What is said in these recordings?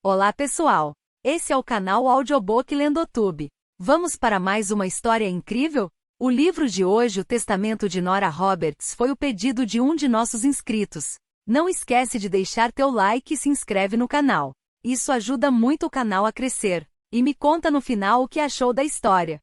Olá pessoal! Esse é o canal Audiobook Lendotube. Vamos para mais uma história incrível? O livro de hoje, O Testamento de Nora Roberts, foi o pedido de um de nossos inscritos. Não esquece de deixar teu like e se inscreve no canal. Isso ajuda muito o canal a crescer. E me conta no final o que achou da história.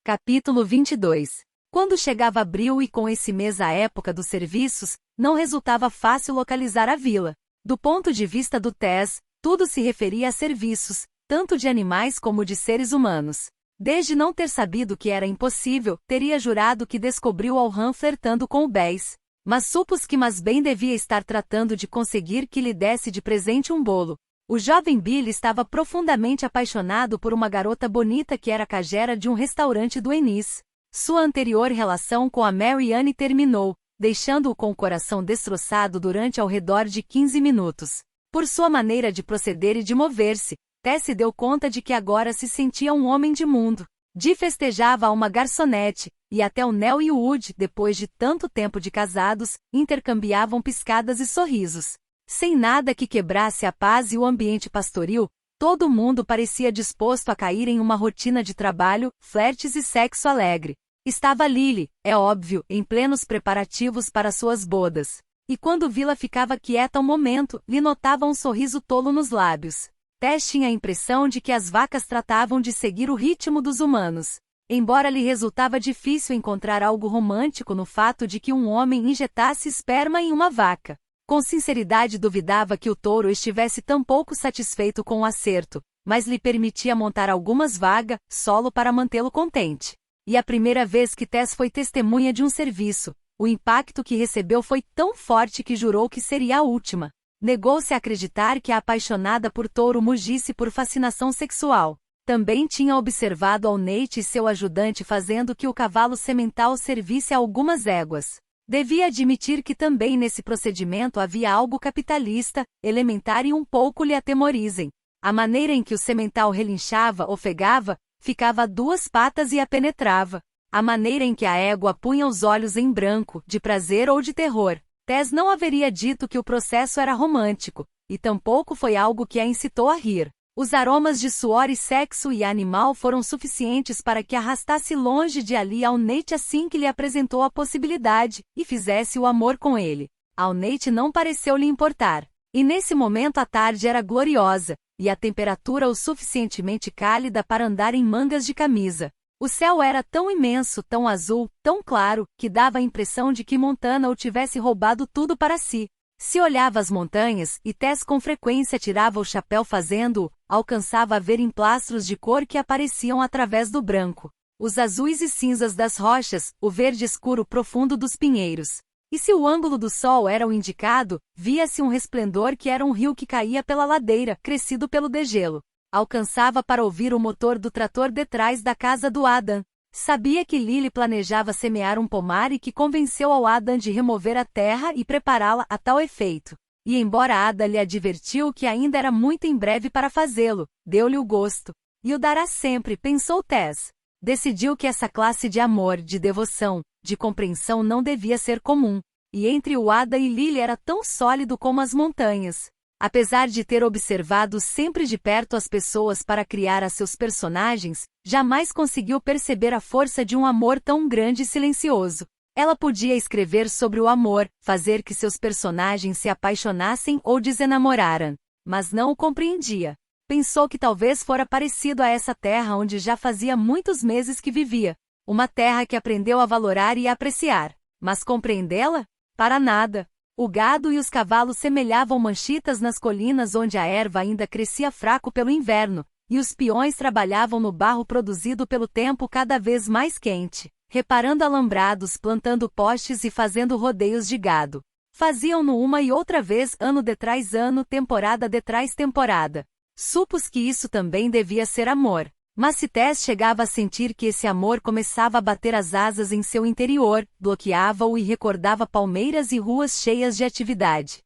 Capítulo 22. Quando chegava abril e com esse mês a época dos serviços, não resultava fácil localizar a vila. Do ponto de vista do Tess, tudo se referia a serviços, tanto de animais como de seres humanos. Desde não ter sabido que era impossível, teria jurado que descobriu Alhan flertando com o Bess. Mas supus que bem devia estar tratando de conseguir que lhe desse de presente um bolo. O jovem Billy estava profundamente apaixonado por uma garota bonita que era cagera de um restaurante do Ennis. Sua anterior relação com a Marianne terminou, deixando-o com o coração destroçado durante ao redor de 15 minutos. Por sua maneira de proceder e de mover-se, Tess se deu conta de que agora se sentia um homem de mundo. Dee festejava a uma garçonete, e até o Nell e o Wood, depois de tanto tempo de casados, intercambiavam piscadas e sorrisos. Sem nada que quebrasse a paz e o ambiente pastoril, todo mundo parecia disposto a cair em uma rotina de trabalho, flertes e sexo alegre. Estava Lily, é óbvio, em plenos preparativos para suas bodas. E quando Vila ficava quieta um momento, lhe notava um sorriso tolo nos lábios. Tess tinha a impressão de que as vacas tratavam de seguir o ritmo dos humanos. Embora lhe resultava difícil encontrar algo romântico no fato de que um homem injetasse esperma em uma vaca. Com sinceridade duvidava que o touro estivesse tão pouco satisfeito com o acerto, mas lhe permitia montar algumas vagas, solo para mantê-lo contente. E a primeira vez que Tess foi testemunha de um serviço, o impacto que recebeu foi tão forte que jurou que seria a última. Negou-se a acreditar que a apaixonada por touro mugisse por fascinação sexual. Também tinha observado ao Nate e seu ajudante fazendo que o cavalo semental servisse a algumas éguas. Devia admitir que também nesse procedimento havia algo capitalista, elementar e um pouco lhe atemorizem. A maneira em que o semental relinchava, ofegava, ficava a duas patas e a penetrava. A maneira em que a égua punha os olhos em branco, de prazer ou de terror. Tess não haveria dito que o processo era romântico, e tampouco foi algo que a incitou a rir. Os aromas de suor e sexo e animal foram suficientes para que arrastasse longe de ali ao Nate assim que lhe apresentou a possibilidade, e fizesse o amor com ele. Ao Nate não pareceu lhe importar. E nesse momento a tarde era gloriosa, e a temperatura o suficientemente cálida para andar em mangas de camisa. O céu era tão imenso, tão azul, tão claro, que dava a impressão de que Montana o tivesse roubado tudo para si. Se olhava as montanhas, e Tess com frequência tirava o chapéu fazendo-o, alcançava a ver emplastros de cor que apareciam através do branco. Os azuis e cinzas das rochas, o verde escuro profundo dos pinheiros. E se o ângulo do sol era o indicado, via-se um resplendor que era um rio que caía pela ladeira, crescido pelo degelo. Alcançava para ouvir o motor do trator detrás da casa do Adam. Sabia que Lily planejava semear um pomar e que convenceu ao Adam de remover a terra e prepará-la a tal efeito. E embora Ada lhe advertiu que ainda era muito em breve para fazê-lo, deu-lhe o gosto. E o dará sempre, pensou Tess. Decidiu que essa classe de amor, de devoção, de compreensão não devia ser comum. E entre o Ada e Lily era tão sólido como as montanhas. Apesar de ter observado sempre de perto as pessoas para criar a seus personagens, jamais conseguiu perceber a força de um amor tão grande e silencioso. Ela podia escrever sobre o amor, fazer que seus personagens se apaixonassem ou desenamoraram, mas não o compreendia. Pensou que talvez fora parecido a essa terra onde já fazia muitos meses que vivia. Uma terra que aprendeu a valorar e a apreciar. Mas compreendê-la? Para nada. O gado e os cavalos semelhavam manchitas nas colinas onde a erva ainda crescia fraco pelo inverno, e os peões trabalhavam no barro produzido pelo tempo cada vez mais quente, reparando alambrados, plantando postes e fazendo rodeios de gado. Faziam-no uma e outra vez, ano detrás ano, temporada detrás temporada. Supus que isso também devia ser amor. Mas se Tess chegava a sentir que esse amor começava a bater as asas em seu interior, bloqueava-o e recordava palmeiras e ruas cheias de atividade.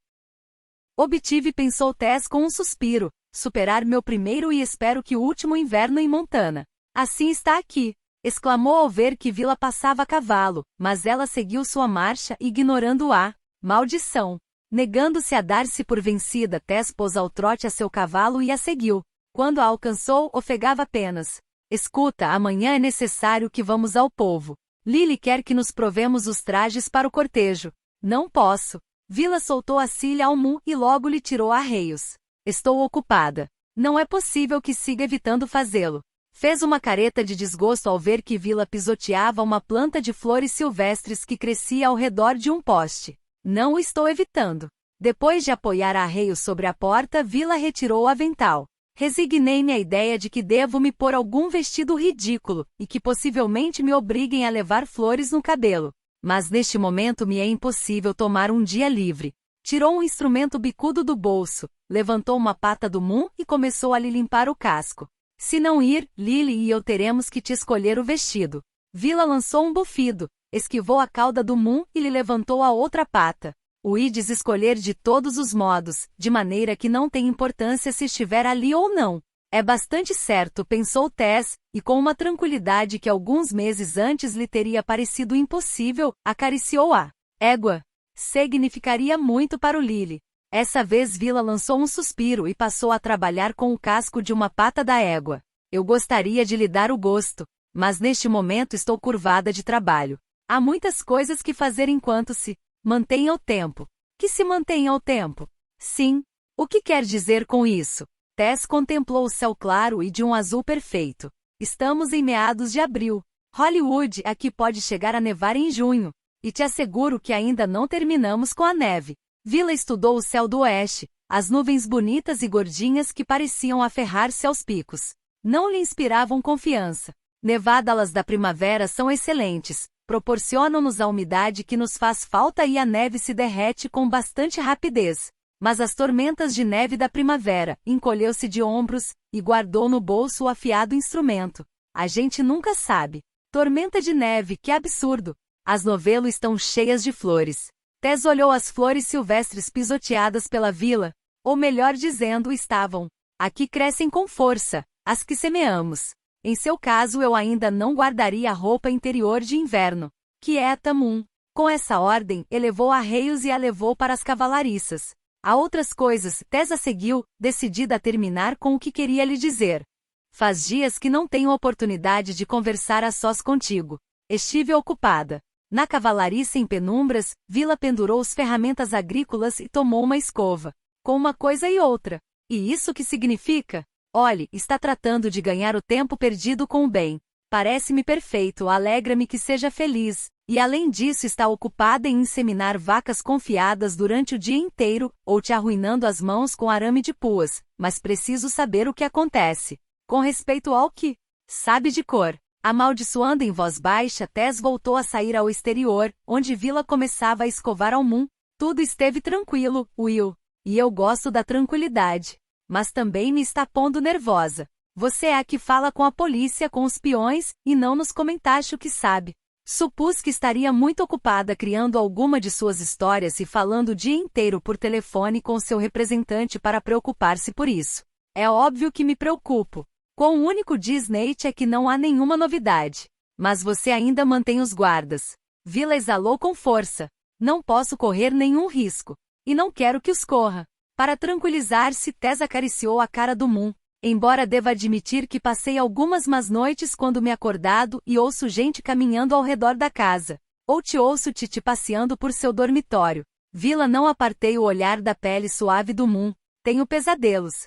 Obtive, pensou Tess com um suspiro, superar meu primeiro e espero que último inverno em Montana. Assim está aqui, exclamou ao ver que Vila passava a cavalo, mas ela seguiu sua marcha ignorando-a. Maldição! Negando-se a dar-se por vencida, Tess pôs ao trote a seu cavalo e a seguiu. Quando a alcançou, ofegava apenas: escuta, amanhã é necessário que vamos ao povo. Lily quer que nos provemos os trajes para o cortejo. Não posso. Vila soltou a cilha ao Mu e logo lhe tirou arreios. Estou ocupada. Não é possível que siga evitando fazê-lo. Fez uma careta de desgosto ao ver que Vila pisoteava uma planta de flores silvestres que crescia ao redor de um poste. Não o estou evitando. Depois de apoiar arreios sobre a porta, Vila retirou o avental. Resignei-me à ideia de que devo me pôr algum vestido ridículo, e que possivelmente me obriguem a levar flores no cabelo. Mas neste momento me é impossível tomar um dia livre. Tirou um instrumento bicudo do bolso, levantou uma pata do Mu e começou a lhe limpar o casco. Se não ir, Lily e eu teremos que te escolher o vestido. Vila lançou um bufido, esquivou a cauda do Mu e lhe levantou a outra pata. O ides escolher de todos os modos, de maneira que não tem importância se estiver ali ou não. É bastante certo, pensou Tess, e com uma tranquilidade que alguns meses antes lhe teria parecido impossível, acariciou a égua. Significaria muito para o Lily. Essa vez Vila lançou um suspiro e passou a trabalhar com o casco de uma pata da égua. Eu gostaria de lhe dar o gosto, mas neste momento estou curvada de trabalho. Há muitas coisas que fazer enquanto se mantenha o tempo. Que se mantenha o tempo? Sim. O que quer dizer com isso? Tess contemplou o céu claro e de um azul perfeito. Estamos em meados de abril. Hollywood aqui pode chegar a nevar em junho. E te asseguro que ainda não terminamos com a neve. Vila estudou o céu do oeste, as nuvens bonitas e gordinhas que pareciam aferrar-se aos picos. Não lhe inspiravam confiança. Nevadas da primavera são excelentes, proporcionam-nos a umidade que nos faz falta e a neve se derrete com bastante rapidez. Mas as tormentas de neve da primavera, encolheu-se de ombros, e guardou no bolso o afiado instrumento. A gente nunca sabe. Tormenta de neve, que absurdo! As novelos estão cheias de flores. Tess olhou as flores silvestres pisoteadas pela vila, ou melhor dizendo, estavam. Aqui crescem com força, as que semeamos. Em seu caso eu ainda não guardaria a roupa interior de inverno. Quieta, Moon. Com essa ordem, elevou arreios e a levou para as cavalariças. Há outras coisas, Tess a seguiu, decidida a terminar com o que queria lhe dizer. Faz dias que não tenho oportunidade de conversar a sós contigo. Estive ocupada. Na cavalariça em penumbras, Vila pendurou as ferramentas agrícolas e tomou uma escova. Com uma coisa e outra. E isso que significa? Olhe, está tratando de ganhar o tempo perdido com o bem. Parece-me perfeito, alegra-me que seja feliz. E além disso está ocupada em inseminar vacas confiadas durante o dia inteiro, ou te arruinando as mãos com arame de puas, mas preciso saber o que acontece. Com respeito ao que sabe de cor. Amaldiçoando em voz baixa, Tess voltou a sair ao exterior, onde Vila começava a escovar ao Moon. Tudo esteve tranquilo, Will. E eu gosto da tranquilidade. Mas também me está pondo nervosa. Você é a que fala com a polícia, com os peões, e não nos comentaste o que sabe. Supus que estaria muito ocupada criando alguma de suas histórias e falando o dia inteiro por telefone com seu representante para preocupar-se por isso. É óbvio que me preocupo. Com o único Disney é que não há nenhuma novidade. Mas você ainda mantém os guardas. Vila exalou com força. Não posso correr nenhum risco. E não quero que os corra. Para tranquilizar-se, Tess acariciou a cara do Moon. Embora deva admitir que passei algumas más noites quando me acordado e ouço gente caminhando ao redor da casa. Ou te ouço Titi passeando por seu dormitório. Vila não apartei o olhar da pele suave do Moon. Tenho pesadelos.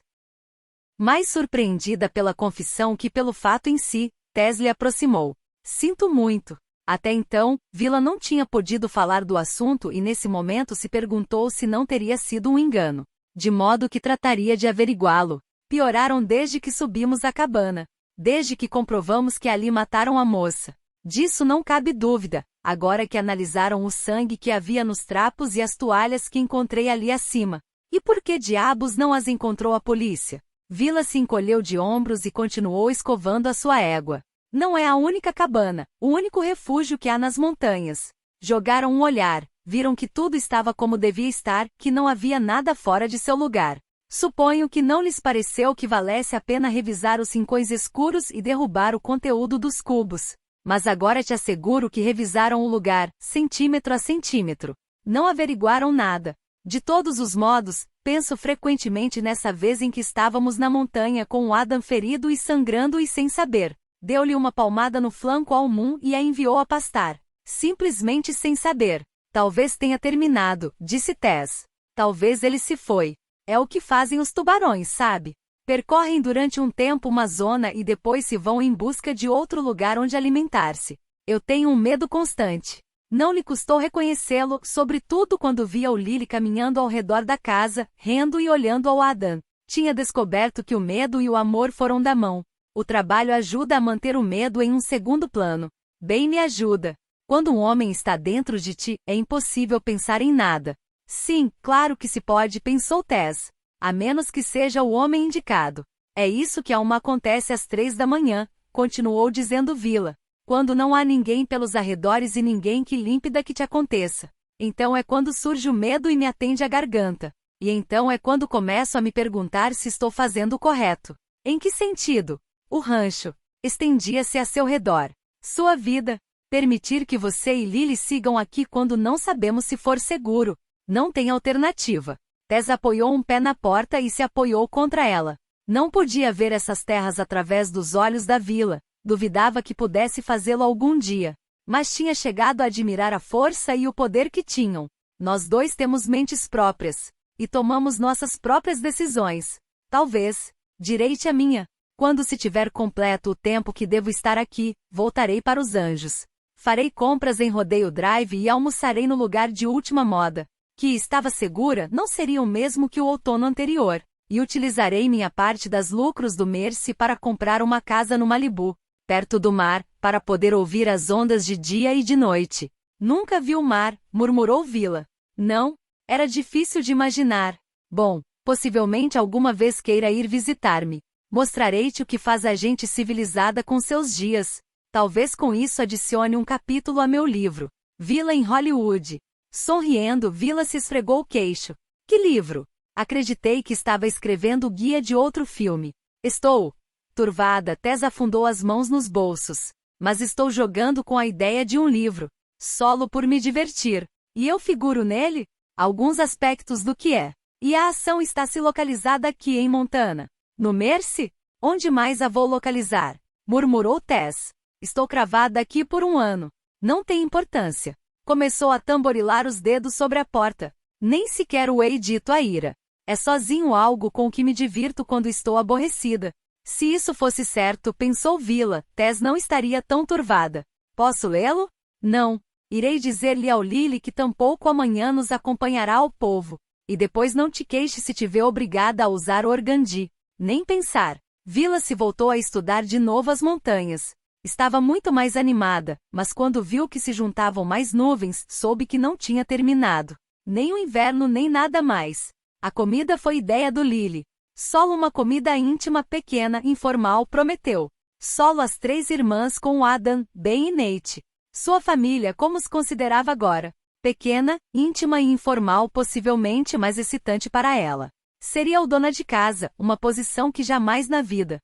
Mais surpreendida pela confissão que pelo fato em si, Tess lhe aproximou. Sinto muito. Até então, Vila não tinha podido falar do assunto e nesse momento se perguntou se não teria sido um engano. De modo que trataria de averiguá-lo. Pioraram desde que subimos a cabana. Desde que comprovamos que ali mataram a moça. Disso não cabe dúvida, agora que analisaram o sangue que havia nos trapos e as toalhas que encontrei ali acima. E por que diabos não as encontrou a polícia? Vila se encolheu de ombros e continuou escovando a sua égua. Não é a única cabana, o único refúgio que há nas montanhas. Jogaram um olhar, viram que tudo estava como devia estar, que não havia nada fora de seu lugar. Suponho que não lhes pareceu que valesse a pena revisar os rincões escuros e derrubar o conteúdo dos cubos. Mas agora te asseguro que revisaram o lugar, centímetro a centímetro. Não averiguaram nada. De todos os modos, penso frequentemente nessa vez em que estávamos na montanha com o Adam ferido e sangrando e sem saber. Deu-lhe uma palmada no flanco ao Moon e a enviou a pastar. Simplesmente sem saber. Talvez tenha terminado, disse Tess. Talvez ele se foi. É o que fazem os tubarões, sabe? Percorrem durante um tempo uma zona e depois se vão em busca de outro lugar onde alimentar-se. Eu tenho um medo constante. Não lhe custou reconhecê-lo, sobretudo quando via o Lily caminhando ao redor da casa, rindo e olhando ao Adam. Tinha descoberto que o medo e o amor foram da mão. O trabalho ajuda a manter o medo em um segundo plano. Bem me ajuda. Quando um homem está dentro de ti, é impossível pensar em nada. Sim, claro que se pode, pensou Tess. A menos que seja o homem indicado. É isso que a uma acontece às 3 da manhã, continuou dizendo Vila. Quando não há ninguém pelos arredores e ninguém que límpida que te aconteça. Então é quando surge o medo e me atende a garganta. E então é quando começo a me perguntar se estou fazendo o correto. Em que sentido? O rancho estendia-se a seu redor. Sua vida. Permitir que você e Lily sigam aqui quando não sabemos se for seguro. Não tem alternativa. Tess apoiou um pé na porta e se apoiou contra ela. Não podia ver essas terras através dos olhos da vila. Duvidava que pudesse fazê-lo algum dia. Mas tinha chegado a admirar a força e o poder que tinham. Nós dois temos mentes próprias. E tomamos nossas próprias decisões. Talvez. Direi-te a minha. Quando se tiver completo o tempo que devo estar aqui, voltarei para os Anjos. Farei compras em Rodeio Drive e almoçarei no lugar de última moda. Que estava segura não seria o mesmo que o outono anterior. E utilizarei minha parte das lucros do Mercy para comprar uma casa no Malibu, perto do mar, para poder ouvir as ondas de dia e de noite. Nunca vi o mar, murmurou Vila. Não? Era difícil de imaginar. Bom, possivelmente alguma vez queira ir visitar-me. Mostrarei-te o que faz a gente civilizada com seus dias. Talvez com isso adicione um capítulo a meu livro. Vila em Hollywood. Sorriendo, Vila se esfregou o queixo. Que livro? Acreditei que estava escrevendo o guia de outro filme. Estou. Turvada, Tess afundou as mãos nos bolsos. Mas estou jogando com a ideia de um livro. Solo por me divertir. E eu figuro nele? Alguns aspectos do que é. E a ação está se localizada aqui em Montana. No Mercy? Onde mais a vou localizar? Murmurou Tess. Estou cravada aqui por um ano. Não tem importância. Começou a tamborilar os dedos sobre a porta. Nem sequer o hei dito a ira. É sozinho algo com o que me divirto quando estou aborrecida. Se isso fosse certo, pensou Vila, Tess não estaria tão turvada. Posso lê-lo? Não. Irei dizer-lhe ao Lily que tampouco amanhã nos acompanhará ao povo. E depois não te queixe se te vê obrigada a usar organdi. Nem pensar. Vila se voltou a estudar de novo as montanhas. Estava muito mais animada, mas quando viu que se juntavam mais nuvens, soube que não tinha terminado. Nem o inverno nem nada mais. A comida foi ideia do Lily. Solo uma comida íntima pequena, informal, prometeu. Solo as 3 irmãs com o Adam, Ben e Nate. Sua família como os considerava agora. Pequena, íntima e informal, possivelmente mais excitante para ela. Seria o dona de casa, uma posição que jamais na vida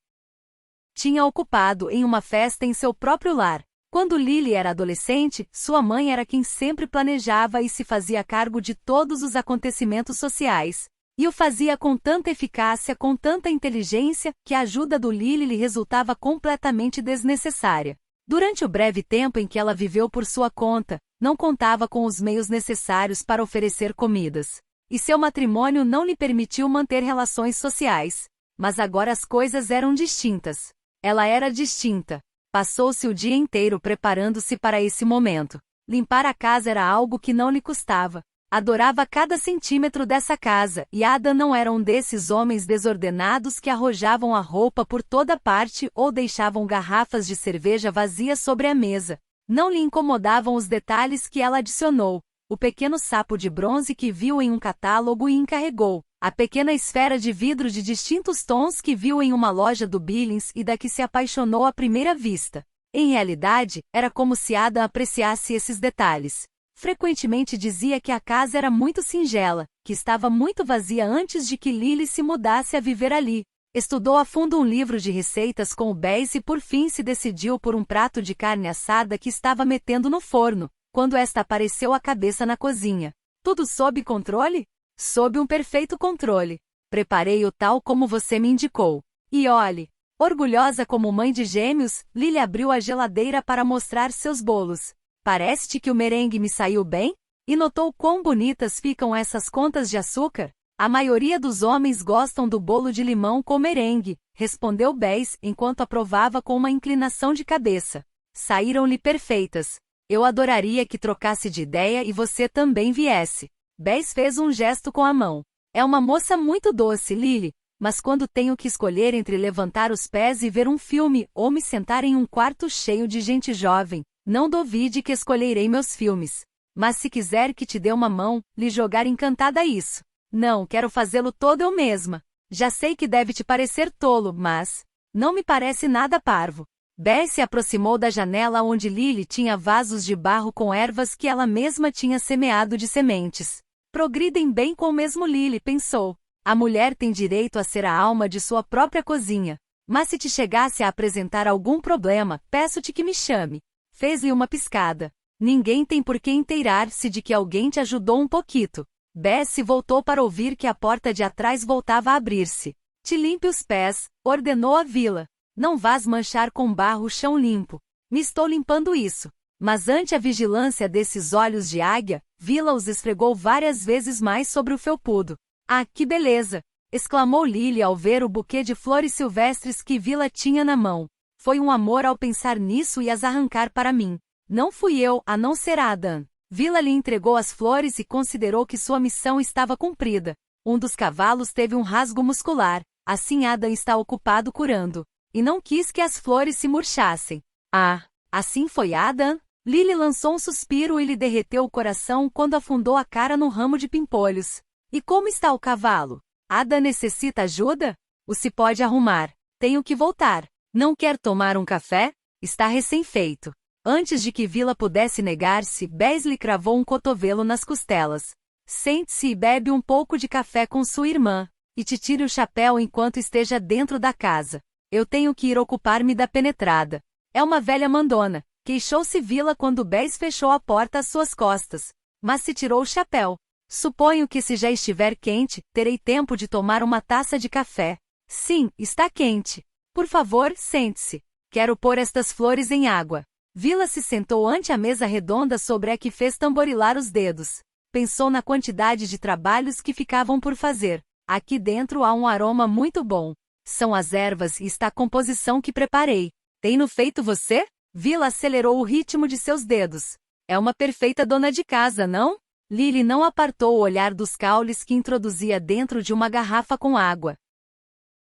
tinha ocupado em uma festa em seu próprio lar. Quando Lily era adolescente, sua mãe era quem sempre planejava e se fazia cargo de todos os acontecimentos sociais. E o fazia com tanta eficácia, com tanta inteligência, que a ajuda do Lily lhe resultava completamente desnecessária. Durante o breve tempo em que ela viveu por sua conta, não contava com os meios necessários para oferecer comidas. E seu matrimônio não lhe permitiu manter relações sociais. Mas agora as coisas eram distintas. Ela era distinta. Passou-se o dia inteiro preparando-se para esse momento. Limpar a casa era algo que não lhe custava. Adorava cada centímetro dessa casa, e Adam não era um desses homens desordenados que arrojavam a roupa por toda parte ou deixavam garrafas de cerveja vazias sobre a mesa. Não lhe incomodavam os detalhes que ela adicionou. O pequeno sapo de bronze que viu em um catálogo e encarregou. A pequena esfera de vidro de distintos tons que viu em uma loja do Billings e da que se apaixonou à primeira vista. Em realidade, era como se Adam apreciasse esses detalhes. Frequentemente dizia que a casa era muito singela, que estava muito vazia antes de que Lily se mudasse a viver ali. Estudou a fundo um livro de receitas com o Bess e por fim se decidiu por um prato de carne assada que estava metendo no forno, quando esta apareceu à cabeça na cozinha. Tudo sob controle? Sob um perfeito controle. Preparei-o tal como você me indicou. E olhe. Orgulhosa como mãe de gêmeos, Lily abriu a geladeira para mostrar seus bolos. Parece-te que o merengue me saiu bem? E notou quão bonitas ficam essas contas de açúcar? A maioria dos homens gostam do bolo de limão com merengue, respondeu Bess enquanto aprovava com uma inclinação de cabeça. Saíram-lhe perfeitas. Eu adoraria que trocasse de ideia e você também viesse. Bess fez um gesto com a mão. É uma moça muito doce, Lily, mas quando tenho que escolher entre levantar os pés e ver um filme ou me sentar em um quarto cheio de gente jovem, não duvide que escolherei meus filmes. Mas se quiser que te dê uma mão, lhe jogar encantada isso. Não, quero fazê-lo todo eu mesma. Já sei que deve te parecer tolo, mas não me parece nada parvo. Bess se aproximou da janela onde Lily tinha vasos de barro com ervas que ela mesma tinha semeado de sementes. Progridem bem com o mesmo, Lily pensou. A mulher tem direito a ser a alma de sua própria cozinha. Mas se te chegasse a apresentar algum problema, peço-te que me chame. Fez-lhe uma piscada. Ninguém tem por que inteirar-se de que alguém te ajudou um pouquito. Bess se voltou para ouvir que a porta de atrás voltava a abrir-se. Te limpe os pés, ordenou a Vila. Não vás manchar com barro o chão limpo. Me estou limpando isso. Mas ante a vigilância desses olhos de águia, Vila os esfregou várias vezes mais sobre o felpudo. Ah, que beleza! Exclamou Lily ao ver o buquê de flores silvestres que Vila tinha na mão. Foi um amor ao pensar nisso e as arrancar para mim. Não fui eu, a não ser Adam. Vila lhe entregou as flores e considerou que sua missão estava cumprida. Um dos cavalos teve um rasgo muscular, assim Adam está ocupado curando. E não quis que as flores se murchassem. Ah, assim foi Adam? Lily lançou um suspiro e lhe derreteu o coração quando afundou a cara no ramo de pimpolhos. E como está o cavalo? Adam necessita ajuda? O se pode arrumar. Tenho que voltar. Não quer tomar um café? Está recém-feito. Antes de que Vila pudesse negar-se, Bess lhe cravou um cotovelo nas costelas. Sente-se e bebe um pouco de café com sua irmã, e te tire o chapéu enquanto esteja dentro da casa. Eu tenho que ir ocupar-me da penetrada. É uma velha mandona, queixou-se Vila quando Bess fechou a porta às suas costas. Mas se tirou o chapéu. Suponho que se já estiver quente, terei tempo de tomar uma taça de café. Sim, está quente. Por favor, sente-se. Quero pôr estas flores em água. Vila se sentou ante a mesa redonda sobre a que fez tamborilar os dedos. Pensou na quantidade de trabalhos que ficavam por fazer. Aqui dentro há um aroma muito bom. São as ervas e está a composição que preparei. Tem-no feito você? Vila acelerou o ritmo de seus dedos. É uma perfeita dona de casa, não? Lily não apartou o olhar dos caules que introduzia dentro de uma garrafa com água.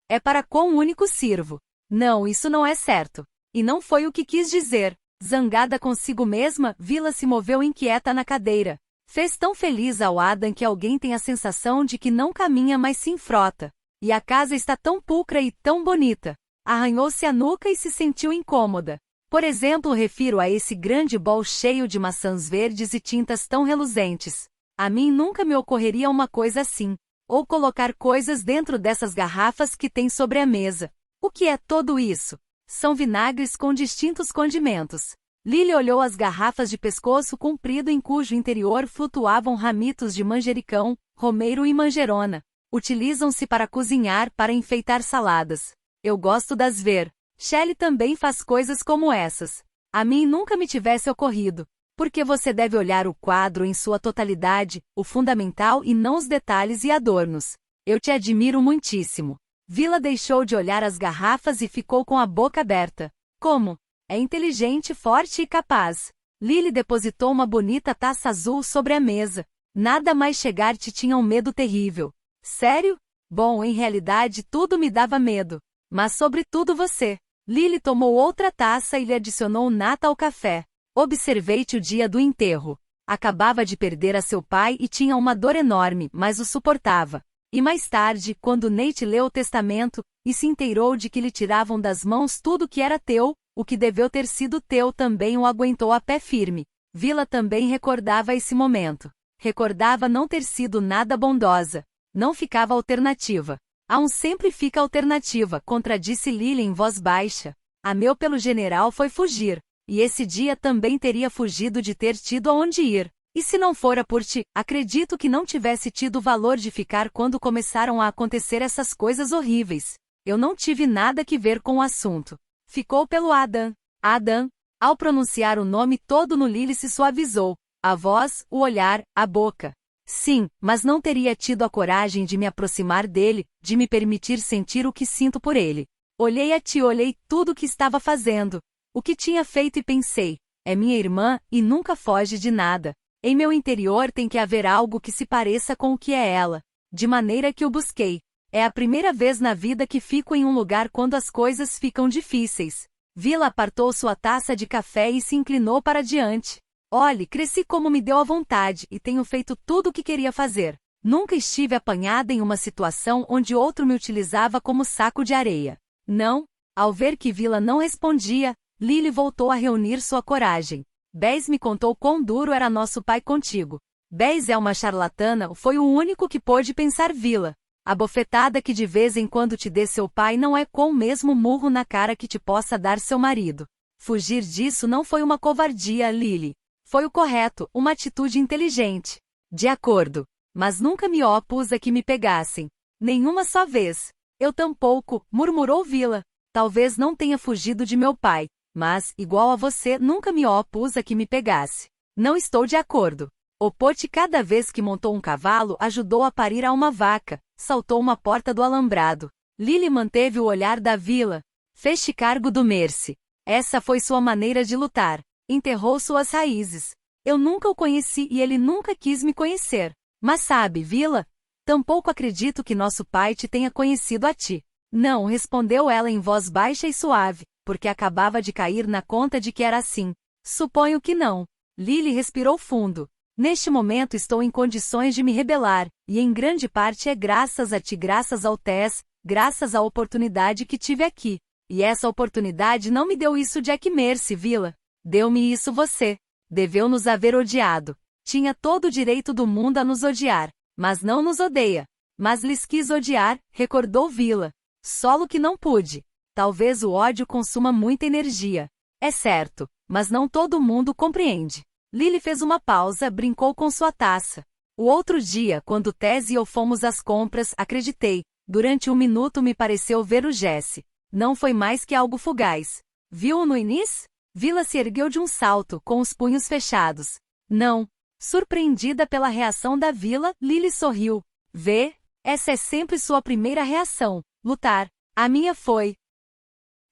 É para com único sirvo. Não, isso não é certo. E não foi o que quis dizer. Zangada consigo mesma, Vila se moveu inquieta na cadeira. Fez tão feliz ao Adam que alguém tem a sensação de que não caminha mais se enfrota. E a casa está tão pulcra e tão bonita. Arranhou-se a nuca e se sentiu incômoda. Por exemplo, refiro a esse grande bol cheio de maçãs verdes e tintas tão reluzentes. A mim nunca me ocorreria uma coisa assim. Ou colocar coisas dentro dessas garrafas que tem sobre a mesa. O que é tudo isso? São vinagres com distintos condimentos. Lily olhou as garrafas de pescoço comprido em cujo interior flutuavam ramitos de manjericão, romeiro e manjerona. Utilizam-se para cozinhar, para enfeitar saladas. Eu gosto das ver. Shelley também faz coisas como essas. A mim nunca me tivesse ocorrido. Porque você deve olhar o quadro em sua totalidade, o fundamental e não os detalhes e adornos. Eu te admiro muitíssimo. Vila deixou de olhar as garrafas e ficou com a boca aberta. Como? É inteligente, forte e capaz. Lily depositou uma bonita taça azul sobre a mesa. Nada mais chegar-te tinha um medo terrível. Sério? Bom, em realidade tudo me dava medo. Mas sobretudo você. Lily tomou outra taça e lhe adicionou nata ao café. Observei-te o dia do enterro. Acabava de perder a seu pai e tinha uma dor enorme, mas o suportava. E mais tarde, quando Nate leu o testamento, e se inteirou de que lhe tiravam das mãos tudo que era teu, o que deveu ter sido teu também o aguentou a pé firme. Vila também recordava esse momento. Recordava não ter sido nada bondosa. Não ficava alternativa. A um sempre fica alternativa, contradisse Lily em voz baixa. A meu pelo general foi fugir. E esse dia também teria fugido de ter tido aonde ir. E se não fora por ti, acredito que não tivesse tido o valor de ficar quando começaram a acontecer essas coisas horríveis. Eu não tive nada que ver com o assunto. Ficou pelo Adam. Adam. Ao pronunciar o nome todo no Lily se suavizou. A voz, o olhar, a boca. Sim, mas não teria tido a coragem de me aproximar dele, de me permitir sentir o que sinto por ele. Olhei a ti, olhei tudo o que estava fazendo, o que tinha feito e pensei, é minha irmã e nunca foge de nada. Em meu interior tem que haver algo que se pareça com o que é ela, de maneira que o busquei. É a primeira vez na vida que fico em um lugar quando as coisas ficam difíceis. Vila apartou sua taça de café e se inclinou para diante. Olhe, cresci como me deu a vontade e tenho feito tudo o que queria fazer. Nunca estive apanhada em uma situação onde outro me utilizava como saco de areia. Não. Ao ver que Vila não respondia, Lily voltou a reunir sua coragem. Bess me contou quão duro era nosso pai contigo. Bess é uma charlatana, foi o único que pôde pensar Vila. A bofetada que de vez em quando te dê seu pai não é com o mesmo murro na cara que te possa dar seu marido. Fugir disso não foi uma covardia, Lily. Foi o correto, uma atitude inteligente. De acordo. Mas nunca me opus a que me pegassem. Nenhuma só vez. Eu tampouco, murmurou Vila. Talvez não tenha fugido de meu pai, mas, igual a você, nunca me opus a que me pegasse. Não estou de acordo. O Pote cada vez que montou um cavalo ajudou a parir a uma vaca, saltou uma porta do alambrado. Lily manteve o olhar da Vila. Fez-te cargo do Mercy. Essa foi sua maneira de lutar. Enterrou suas raízes. Eu nunca o conheci e ele nunca quis me conhecer. Mas sabe, Vila? Tampouco acredito que nosso pai te tenha conhecido a ti. Não, respondeu ela em voz baixa e suave, porque acabava de cair na conta de que era assim. Suponho que não. Lily respirou fundo. Neste momento estou em condições de me rebelar, e em grande parte é graças a ti, graças ao Tess, graças à oportunidade que tive aqui. E essa oportunidade não me deu isso Jack Mercy, Vila. Deu-me isso você. Deveu nos haver odiado. Tinha todo o direito do mundo a nos odiar, mas não nos odeia. Mas lhes quis odiar, recordou Vila. Solo que não pude. Talvez o ódio consuma muita energia. É certo, mas não todo mundo compreende. Lily fez uma pausa, brincou com sua taça. O outro dia, quando Tess e eu fomos às compras, acreditei. Durante um minuto me pareceu ver o Jesse. Não foi mais que algo fugaz. Viu-o no início? Vila se ergueu de um salto, com os punhos fechados. Não. Surpreendida pela reação da Vila, Lily sorriu. Vê? Essa é sempre sua primeira reação. Lutar. A minha foi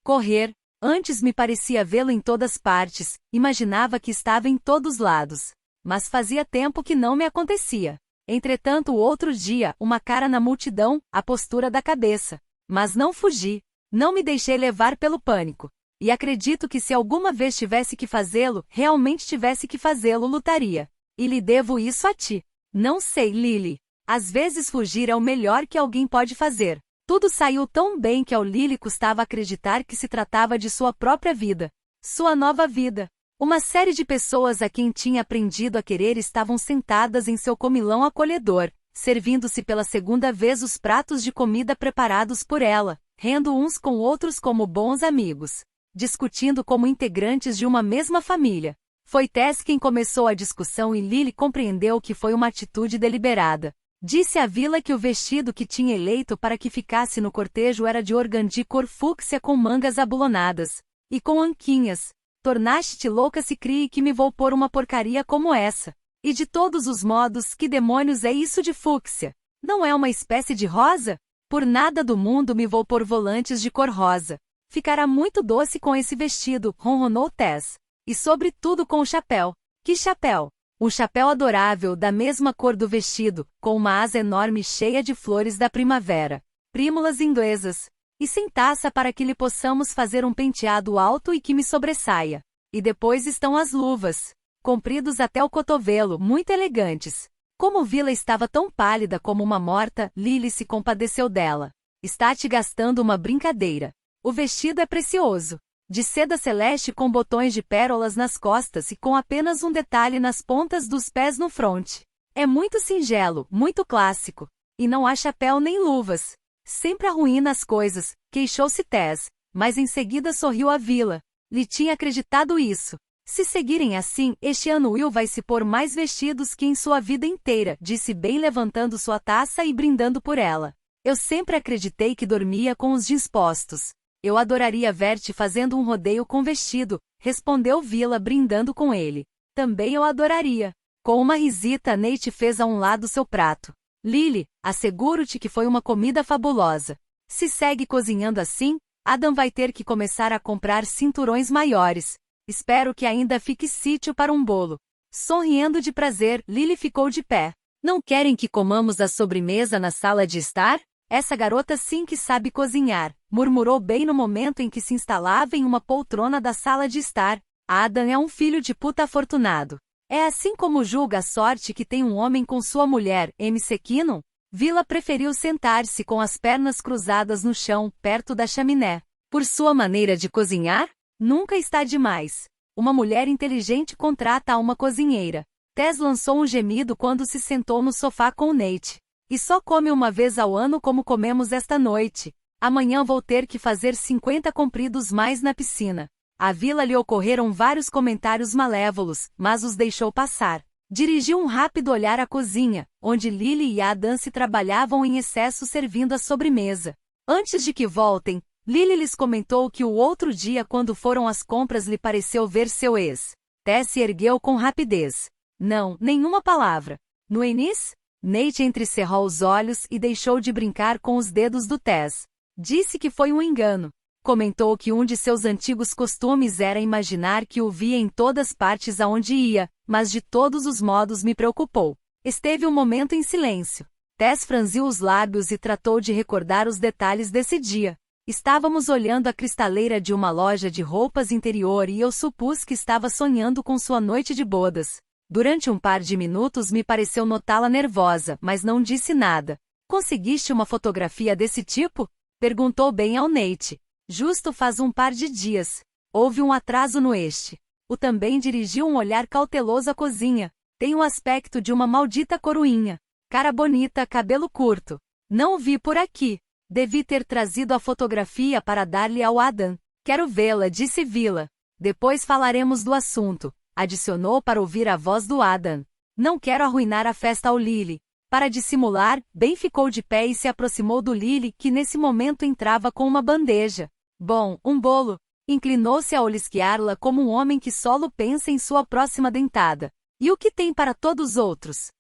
correr. Antes me parecia vê-lo em todas partes, imaginava que estava em todos lados. Mas fazia tempo que não me acontecia. Entretanto, o outro dia, uma cara na multidão, a postura da cabeça. Mas não fugi. Não me deixei levar pelo pânico. E acredito que se alguma vez tivesse que fazê-lo, realmente tivesse que fazê-lo, lutaria. E lhe devo isso a ti. Não sei, Lily. Às vezes fugir é o melhor que alguém pode fazer. Tudo saiu tão bem que ao Lily custava acreditar que se tratava de sua própria vida. Sua nova vida. Uma série de pessoas a quem tinha aprendido a querer estavam sentadas em seu comilão acolhedor, servindo-se pela segunda vez os pratos de comida preparados por ela, rindo uns com outros como bons amigos. Discutindo como integrantes de uma mesma família. Foi Tess quem começou a discussão e Lily compreendeu que foi uma atitude deliberada. Disse à Vila que o vestido que tinha eleito para que ficasse no cortejo era de organdi cor fúcsia com mangas abulonadas. E com anquinhas. Tornaste-te louca se crie que me vou pôr uma porcaria como essa. E de todos os modos, que demônios é isso de fúcsia? Não é uma espécie de rosa? Por nada do mundo me vou pôr volantes de cor rosa. Ficará muito doce com esse vestido, ronronou Tess. E sobretudo com o chapéu. Que chapéu? Um chapéu adorável, da mesma cor do vestido, com uma asa enorme cheia de flores da primavera. Prímulas inglesas. E sem taça para que lhe possamos fazer um penteado alto e que me sobressaia. E depois estão as luvas. Compridos até o cotovelo, muito elegantes. Como Vila estava tão pálida como uma morta, Lily se compadeceu dela. Está te gastando uma brincadeira. O vestido é precioso. De seda celeste com botões de pérolas nas costas e com apenas um detalhe nas pontas dos pés no fronte. É muito singelo, muito clássico. E não há chapéu nem luvas. Sempre arruína as coisas, queixou-se Tess, mas em seguida sorriu a Vila. Lhe tinha acreditado isso. Se seguirem assim, este ano Will vai se pôr mais vestidos que em sua vida inteira, disse Ben levantando sua taça e brindando por ela. Eu sempre acreditei que dormia com os jeans postos. Eu adoraria ver-te fazendo um rodeio com vestido, respondeu Vila brindando com ele. Também eu adoraria. Com uma risita, Nate fez a um lado seu prato. Lily, asseguro-te que foi uma comida fabulosa. Se segue cozinhando assim, Adam vai ter que começar a comprar cinturões maiores. Espero que ainda fique sítio para um bolo. Sorrindo de prazer, Lily ficou de pé. Não querem que comamos a sobremesa na sala de estar? Essa garota sim que sabe cozinhar, murmurou bem no momento em que se instalava em uma poltrona da sala de estar. Adam é um filho de puta afortunado. É assim como julga a sorte que tem um homem com sua mulher, MC Kinnon? Vila preferiu sentar-se com as pernas cruzadas no chão, perto da chaminé. Por sua maneira de cozinhar? Nunca está demais. Uma mulher inteligente contrata uma cozinheira. Tess lançou um gemido quando se sentou no sofá com Nate. E só come uma vez ao ano como comemos esta noite. Amanhã vou ter que fazer 50 compridos mais na piscina. A Vila lhe ocorreram vários comentários malévolos, mas os deixou passar. Dirigiu um rápido olhar à cozinha, onde Lily e Adam se trabalhavam em excesso servindo a sobremesa. Antes de que voltem, Lily lhes comentou que o outro dia quando foram às compras lhe pareceu ver seu ex. Tess se ergueu com rapidez. Não, nenhuma palavra. No início? Nate entrecerrou os olhos e deixou de brincar com os dedos do Tess. Disse que foi um engano. Comentou que um de seus antigos costumes era imaginar que o via em todas partes aonde ia, mas de todos os modos me preocupou. Esteve um momento em silêncio. Tess franziu os lábios e tratou de recordar os detalhes desse dia. Estávamos olhando a cristaleira de uma loja de roupas interior e eu supus que estava sonhando com sua noite de bodas. Durante um par de minutos me pareceu notá-la nervosa, mas não disse nada. Conseguiste uma fotografia desse tipo? Perguntou bem ao Nate. Justo faz um par de dias. Houve um atraso no este. O também dirigiu um olhar cauteloso à cozinha. Tem o aspecto de uma maldita coroinha. Cara bonita, cabelo curto. Não o vi por aqui. Devi ter trazido a fotografia para dar-lhe ao Adam. Quero vê-la, disse Vila. Depois falaremos do assunto, adicionou para ouvir a voz do Adam. Não quero arruinar a festa ao Lily. Para dissimular, Ben ficou de pé e se aproximou do Lily, que nesse momento entrava com uma bandeja. Bom, um bolo. Inclinou-se a olisqueá-la como um homem que solo pensa em sua próxima dentada. E o que tem para todos os outros?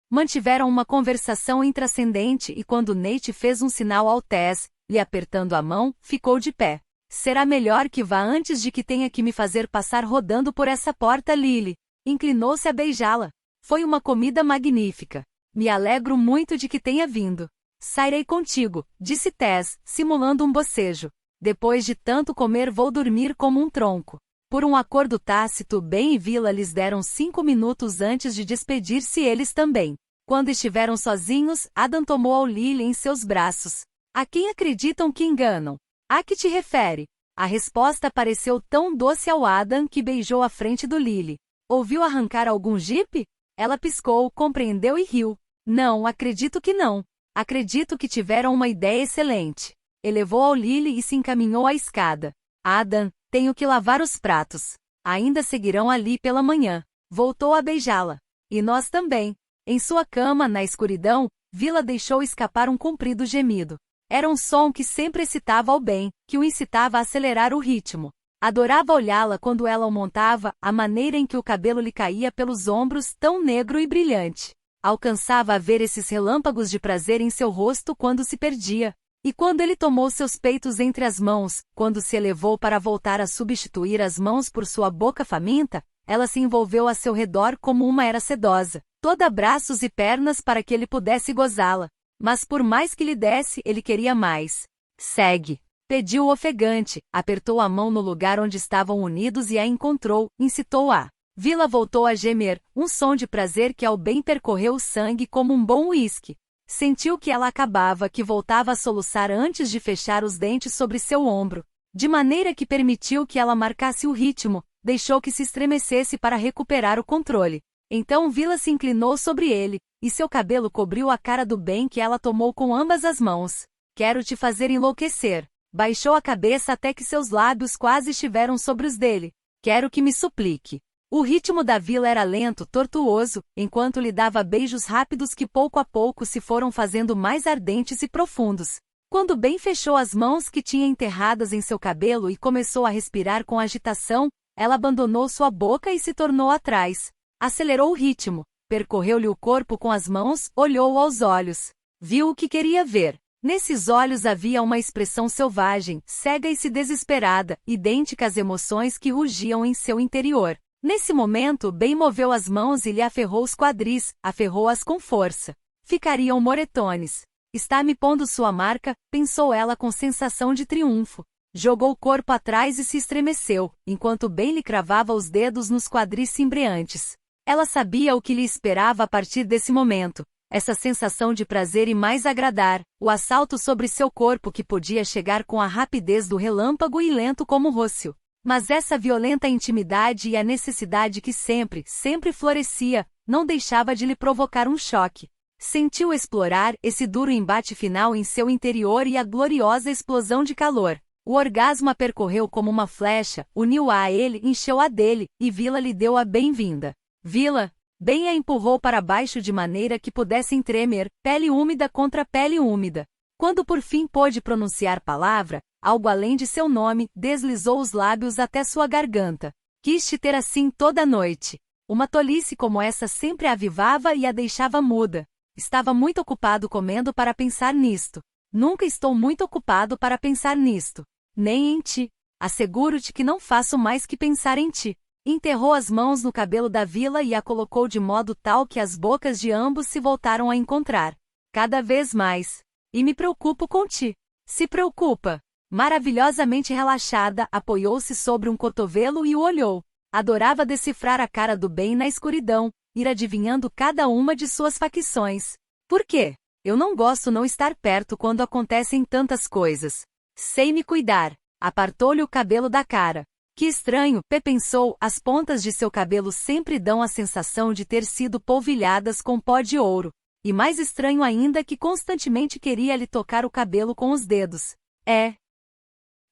Mantiveram uma conversação intrascendente e quando Nate fez um sinal ao Tess, lhe apertando a mão, ficou de pé. Será melhor que vá antes de que tenha que me fazer passar rodando por essa porta, Lily. Inclinou-se a beijá-la. Foi uma comida magnífica. Me alegro muito de que tenha vindo. Sairei contigo, disse Tess, simulando um bocejo. Depois de tanto comer vou dormir como um tronco. Por um acordo tácito, Ben e Vila lhes deram 5 minutos antes de despedir-se eles também. Quando estiveram sozinhos, Adam tomou ao Lily em seus braços. A quem acreditam que enganam? A que te refere? A resposta pareceu tão doce ao Adam que beijou a frente do Lily. Ouviu arrancar algum jipe? Ela piscou, compreendeu e riu. Não, acredito que não. Acredito que tiveram uma ideia excelente. Elevou ao Lily e se encaminhou à escada. Adam, tenho que lavar os pratos. Ainda seguirão ali pela manhã. Voltou a beijá-la. E nós também. Em sua cama, na escuridão, Vila deixou escapar um comprido gemido. Era um som que sempre excitava ao Ben, que o incitava a acelerar o ritmo. Adorava olhá-la quando ela o montava, a maneira em que o cabelo lhe caía pelos ombros, tão negro e brilhante. Alcançava a ver esses relâmpagos de prazer em seu rosto quando se perdia. E quando ele tomou seus peitos entre as mãos, quando se elevou para voltar a substituir as mãos por sua boca faminta, ela se envolveu a seu redor como uma era sedosa, toda braços e pernas para que ele pudesse gozá-la. Mas por mais que lhe desse, ele queria mais. Segue. Pediu ofegante, apertou a mão no lugar onde estavam unidos e a encontrou, incitou-a. Vila voltou a gemer, um som de prazer que ao bem percorreu o sangue como um bom uísque. Sentiu que ela acabava, que voltava a soluçar antes de fechar os dentes sobre seu ombro, de maneira que permitiu que ela marcasse o ritmo, deixou que se estremecesse para recuperar o controle. Então Vila se inclinou sobre ele, e seu cabelo cobriu a cara do bem que ela tomou com ambas as mãos. Quero te fazer enlouquecer. Baixou a cabeça até que seus lábios quase estiveram sobre os dele. Quero que me suplique. O ritmo da vila era lento, tortuoso, enquanto lhe dava beijos rápidos que pouco a pouco se foram fazendo mais ardentes e profundos. Quando Ben fechou as mãos que tinha enterradas em seu cabelo e começou a respirar com agitação, ela abandonou sua boca e se tornou atrás. Acelerou o ritmo, percorreu-lhe o corpo com as mãos, olhou aos olhos. Viu o que queria ver. Nesses olhos havia uma expressão selvagem, cega e desesperada, idêntica às emoções que rugiam em seu interior. Nesse momento, Ben moveu as mãos e lhe aferrou os quadris, aferrou-as com força. Ficariam moretones. Está me pondo sua marca, pensou ela com sensação de triunfo. Jogou o corpo atrás e se estremeceu, enquanto Ben lhe cravava os dedos nos quadris cimbreantes. Ela sabia o que lhe esperava a partir desse momento. Essa sensação de prazer e mais agradar, o assalto sobre seu corpo que podia chegar com a rapidez do relâmpago e lento como Rócio. Mas essa violenta intimidade e a necessidade que sempre florescia, não deixava de lhe provocar um choque. Sentiu explorar esse duro embate final em seu interior e a gloriosa explosão de calor. O orgasmo a percorreu como uma flecha, uniu-a a ele, encheu-a dele, e Vila lhe deu a bem-vinda. Vila, Ben a empurrou para baixo de maneira que pudessem tremer, pele úmida contra pele úmida. Quando por fim pôde pronunciar palavra, algo além de seu nome, deslizou os lábios até sua garganta. Quis te ter assim toda a noite. Uma tolice como essa sempre a avivava e a deixava muda. Estava muito ocupado comendo para pensar nisto. Nunca estou muito ocupado para pensar nisto. Nem em ti. Asseguro-te que não faço mais que pensar em ti. Enterrou as mãos no cabelo da Vila e a colocou de modo tal que as bocas de ambos se voltaram a encontrar. Cada vez mais. E me preocupo com ti. Se preocupa. Maravilhosamente relaxada, apoiou-se sobre um cotovelo e o olhou. Adorava decifrar a cara do Ben na escuridão, ir adivinhando cada uma de suas facções. Por quê? Eu não gosto não estar perto quando acontecem tantas coisas. Sei me cuidar. Apartou-lhe o cabelo da cara. Que estranho, pensou, as pontas de seu cabelo sempre dão a sensação de ter sido polvilhadas com pó de ouro. E mais estranho ainda que constantemente queria lhe tocar o cabelo com os dedos.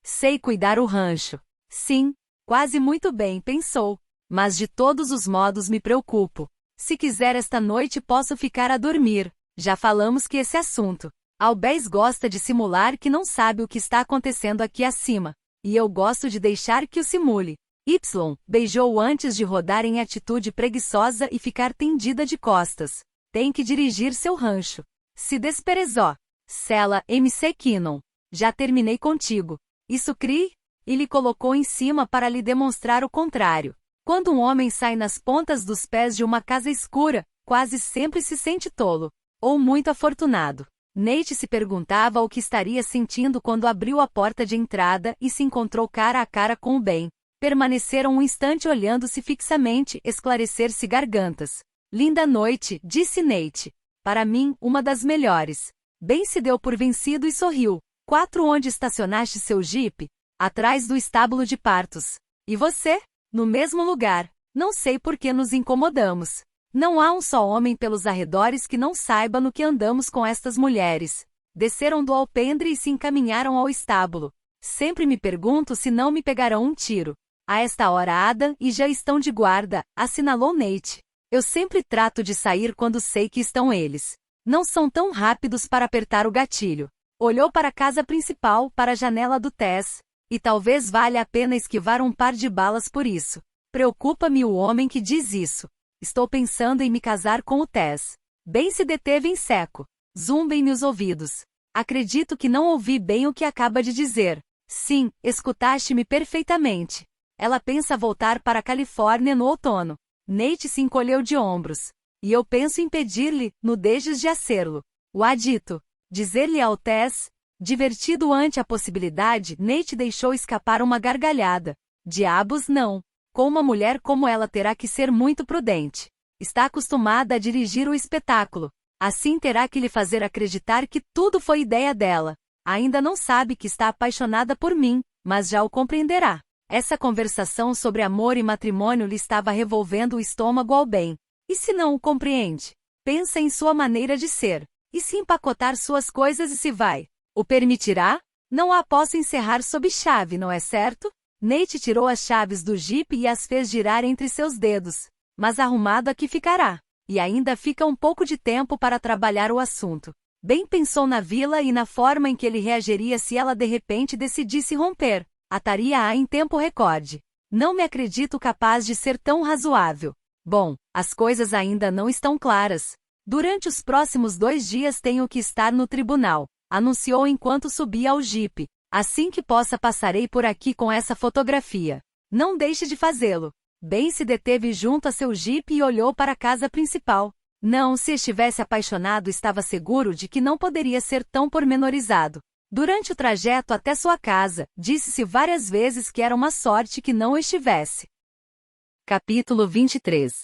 Sei cuidar o rancho. Sim, quase muito bem, pensou. Mas de todos os modos me preocupo. Se quiser esta noite posso ficar a dormir. Já falamos que esse assunto. Albés gosta de simular que não sabe o que está acontecendo aqui acima. E eu gosto de deixar que o simule. Beijou-o antes de rodar em atitude preguiçosa e ficar tendida de costas. Tem que dirigir seu rancho. Se desperezó. Sela, MC Kinnon. Já terminei contigo. Isso crie? E lhe colocou em cima para lhe demonstrar o contrário. Quando um homem sai nas pontas dos pés de uma casa escura, quase sempre se sente tolo. Ou muito afortunado. Nate se perguntava o que estaria sentindo quando abriu a porta de entrada e se encontrou cara a cara com o Ben. Permaneceram um instante olhando-se fixamente, esclarecer-se gargantas. Linda noite, disse Nate. Para mim, uma das melhores. Ben se deu por vencido e sorriu. 4 Onde estacionaste seu jipe? Atrás do estábulo de partos. E você? No mesmo lugar. Não sei por que nos incomodamos. Não há um só homem pelos arredores que não saiba no que andamos com estas mulheres. Desceram do alpendre e se encaminharam ao estábulo. Sempre me pergunto se não me pegarão um tiro. A esta hora Adam e já estão de guarda, assinalou Nate. Eu sempre trato de sair quando sei que estão eles. Não são tão rápidos para apertar o gatilho. Olhou para a casa principal, para a janela do Tess. E talvez valha a pena esquivar um par de balas por isso. Preocupa-me o homem que diz isso. Estou pensando em me casar com o Tess. Ben se deteve em seco. Zumbem-me os ouvidos. Acredito que não ouvi bem o que acaba de dizer. Sim, escutaste-me perfeitamente. Ela pensa voltar para a Califórnia no outono. Nate se encolheu de ombros. E eu penso em pedir-lhe, nudez de acê-lo. O adito. Dizer-lhe ao Tess. Divertido ante a possibilidade, Nate deixou escapar uma gargalhada. Diabos não. Com uma mulher como ela terá que ser muito prudente. Está acostumada a dirigir o espetáculo. Assim terá que lhe fazer acreditar que tudo foi ideia dela. Ainda não sabe que está apaixonada por mim, mas já o compreenderá. Essa conversação sobre amor e matrimônio lhe estava revolvendo o estômago ao bem. E se não o compreende? Pensa em sua maneira de ser. E se empacotar suas coisas e se vai? O permitirá? Não a posso encerrar sob chave, não é certo? Nate tirou as chaves do Jeep e as fez girar entre seus dedos. Mas arrumado aqui ficará. E ainda fica um pouco de tempo para trabalhar o assunto. Ben pensou na vila e na forma em que ele reagiria se ela de repente decidisse romper. Ataria-a em tempo recorde. Não me acredito capaz de ser tão razoável. Bom, as coisas ainda não estão claras. Durante os próximos 2 dias tenho que estar no tribunal, anunciou enquanto subia ao jipe. Assim que possa passarei por aqui com essa fotografia. Não deixe de fazê-lo. Ben se deteve junto a seu jipe e olhou para a casa principal. Não, se estivesse apaixonado estava seguro de que não poderia ser tão pormenorizado. Durante o trajeto até sua casa, disse-se várias vezes que era uma sorte que não estivesse. Capítulo 23.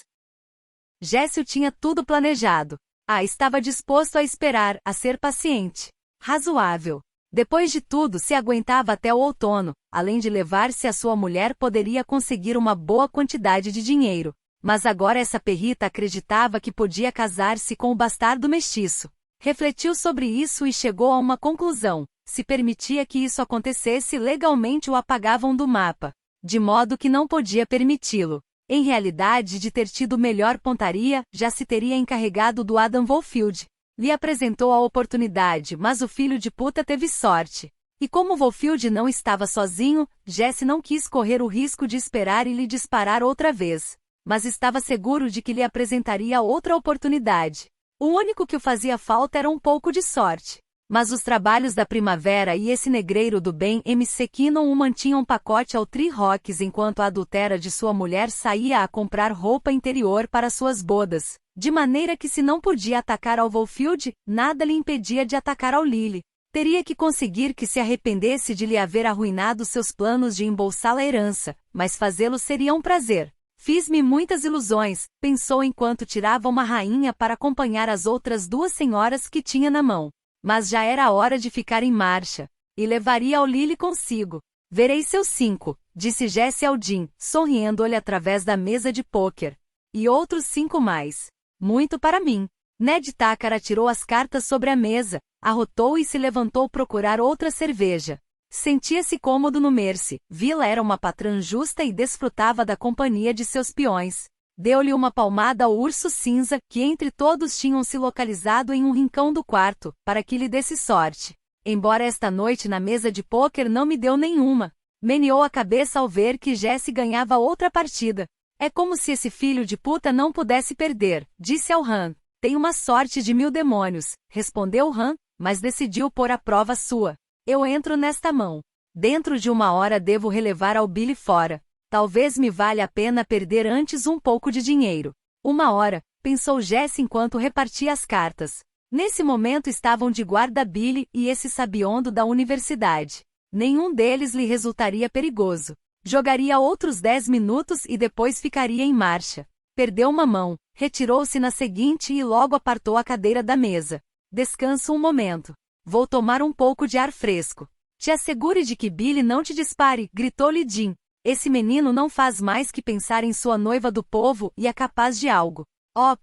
Jesse tinha tudo planejado. Estava disposto a esperar, a ser paciente. Razoável. Depois de tudo, se aguentava até o outono, além de levar-se a sua mulher poderia conseguir uma boa quantidade de dinheiro. Mas agora essa perrita acreditava que podia casar-se com o bastardo mestiço. Refletiu sobre isso e chegou a uma conclusão. Se permitia que isso acontecesse legalmente o apagavam do mapa. De modo que não podia permiti-lo. Em realidade, de ter tido melhor pontaria, já se teria encarregado do Adam Wolfield. Lhe apresentou a oportunidade, mas o filho de puta teve sorte. E como Wolfield não estava sozinho, Jesse não quis correr o risco de esperar e lhe disparar outra vez. Mas estava seguro de que lhe apresentaria outra oportunidade. O único que o fazia falta era um pouco de sorte. Mas os trabalhos da primavera e esse negreiro do bem MC Kinnon o mantinham pacote ao Tree Rocks enquanto a adultera de sua mulher saía a comprar roupa interior para suas bodas, de maneira que se não podia atacar ao Wolfield, nada lhe impedia de atacar ao Lily. Teria que conseguir que se arrependesse de lhe haver arruinado seus planos de embolsá-la a herança, mas fazê-lo seria um prazer. Fiz-me muitas ilusões, pensou enquanto tirava uma rainha para acompanhar as outras 2 senhoras que tinha na mão. Mas já era hora de ficar em marcha. E levaria ao Lily consigo. Verei seus 5, disse Jesse ao Jim, sorriendo-lhe através da mesa de pôquer. E outros 5 mais. Muito para mim. Ned Tucker atirou as cartas sobre a mesa, arrotou e se levantou procurar outra cerveja. Sentia-se cômodo no Mercy. Vila era uma patrã justa e desfrutava da companhia de seus peões. Deu-lhe uma palmada ao urso cinza, que entre todos tinham se localizado em um rincão do quarto, para que lhe desse sorte. Embora esta noite na mesa de pôquer não me deu nenhuma. Meneou a cabeça ao ver que Jesse ganhava outra partida. É como se esse filho de puta não pudesse perder, disse ao Han. Tem uma sorte de 1000 demônios, respondeu Han, mas decidiu pôr à prova sua. Eu entro nesta mão. Dentro de 1 hora devo relevar ao Billy fora. Talvez me valha a pena perder antes um pouco de dinheiro. 1 hora, pensou Jesse enquanto repartia as cartas. Nesse momento estavam de guarda Billy e esse sabiondo da universidade. Nenhum deles lhe resultaria perigoso. Jogaria outros 10 minutos e depois ficaria em marcha. Perdeu uma mão, retirou-se na seguinte e logo apartou a cadeira da mesa. Descanso um momento. Vou tomar um pouco de ar fresco. Te assegure de que Billy não te dispare, gritou-lhe Jim. Esse menino não faz mais que pensar em sua noiva do povo e é capaz de algo.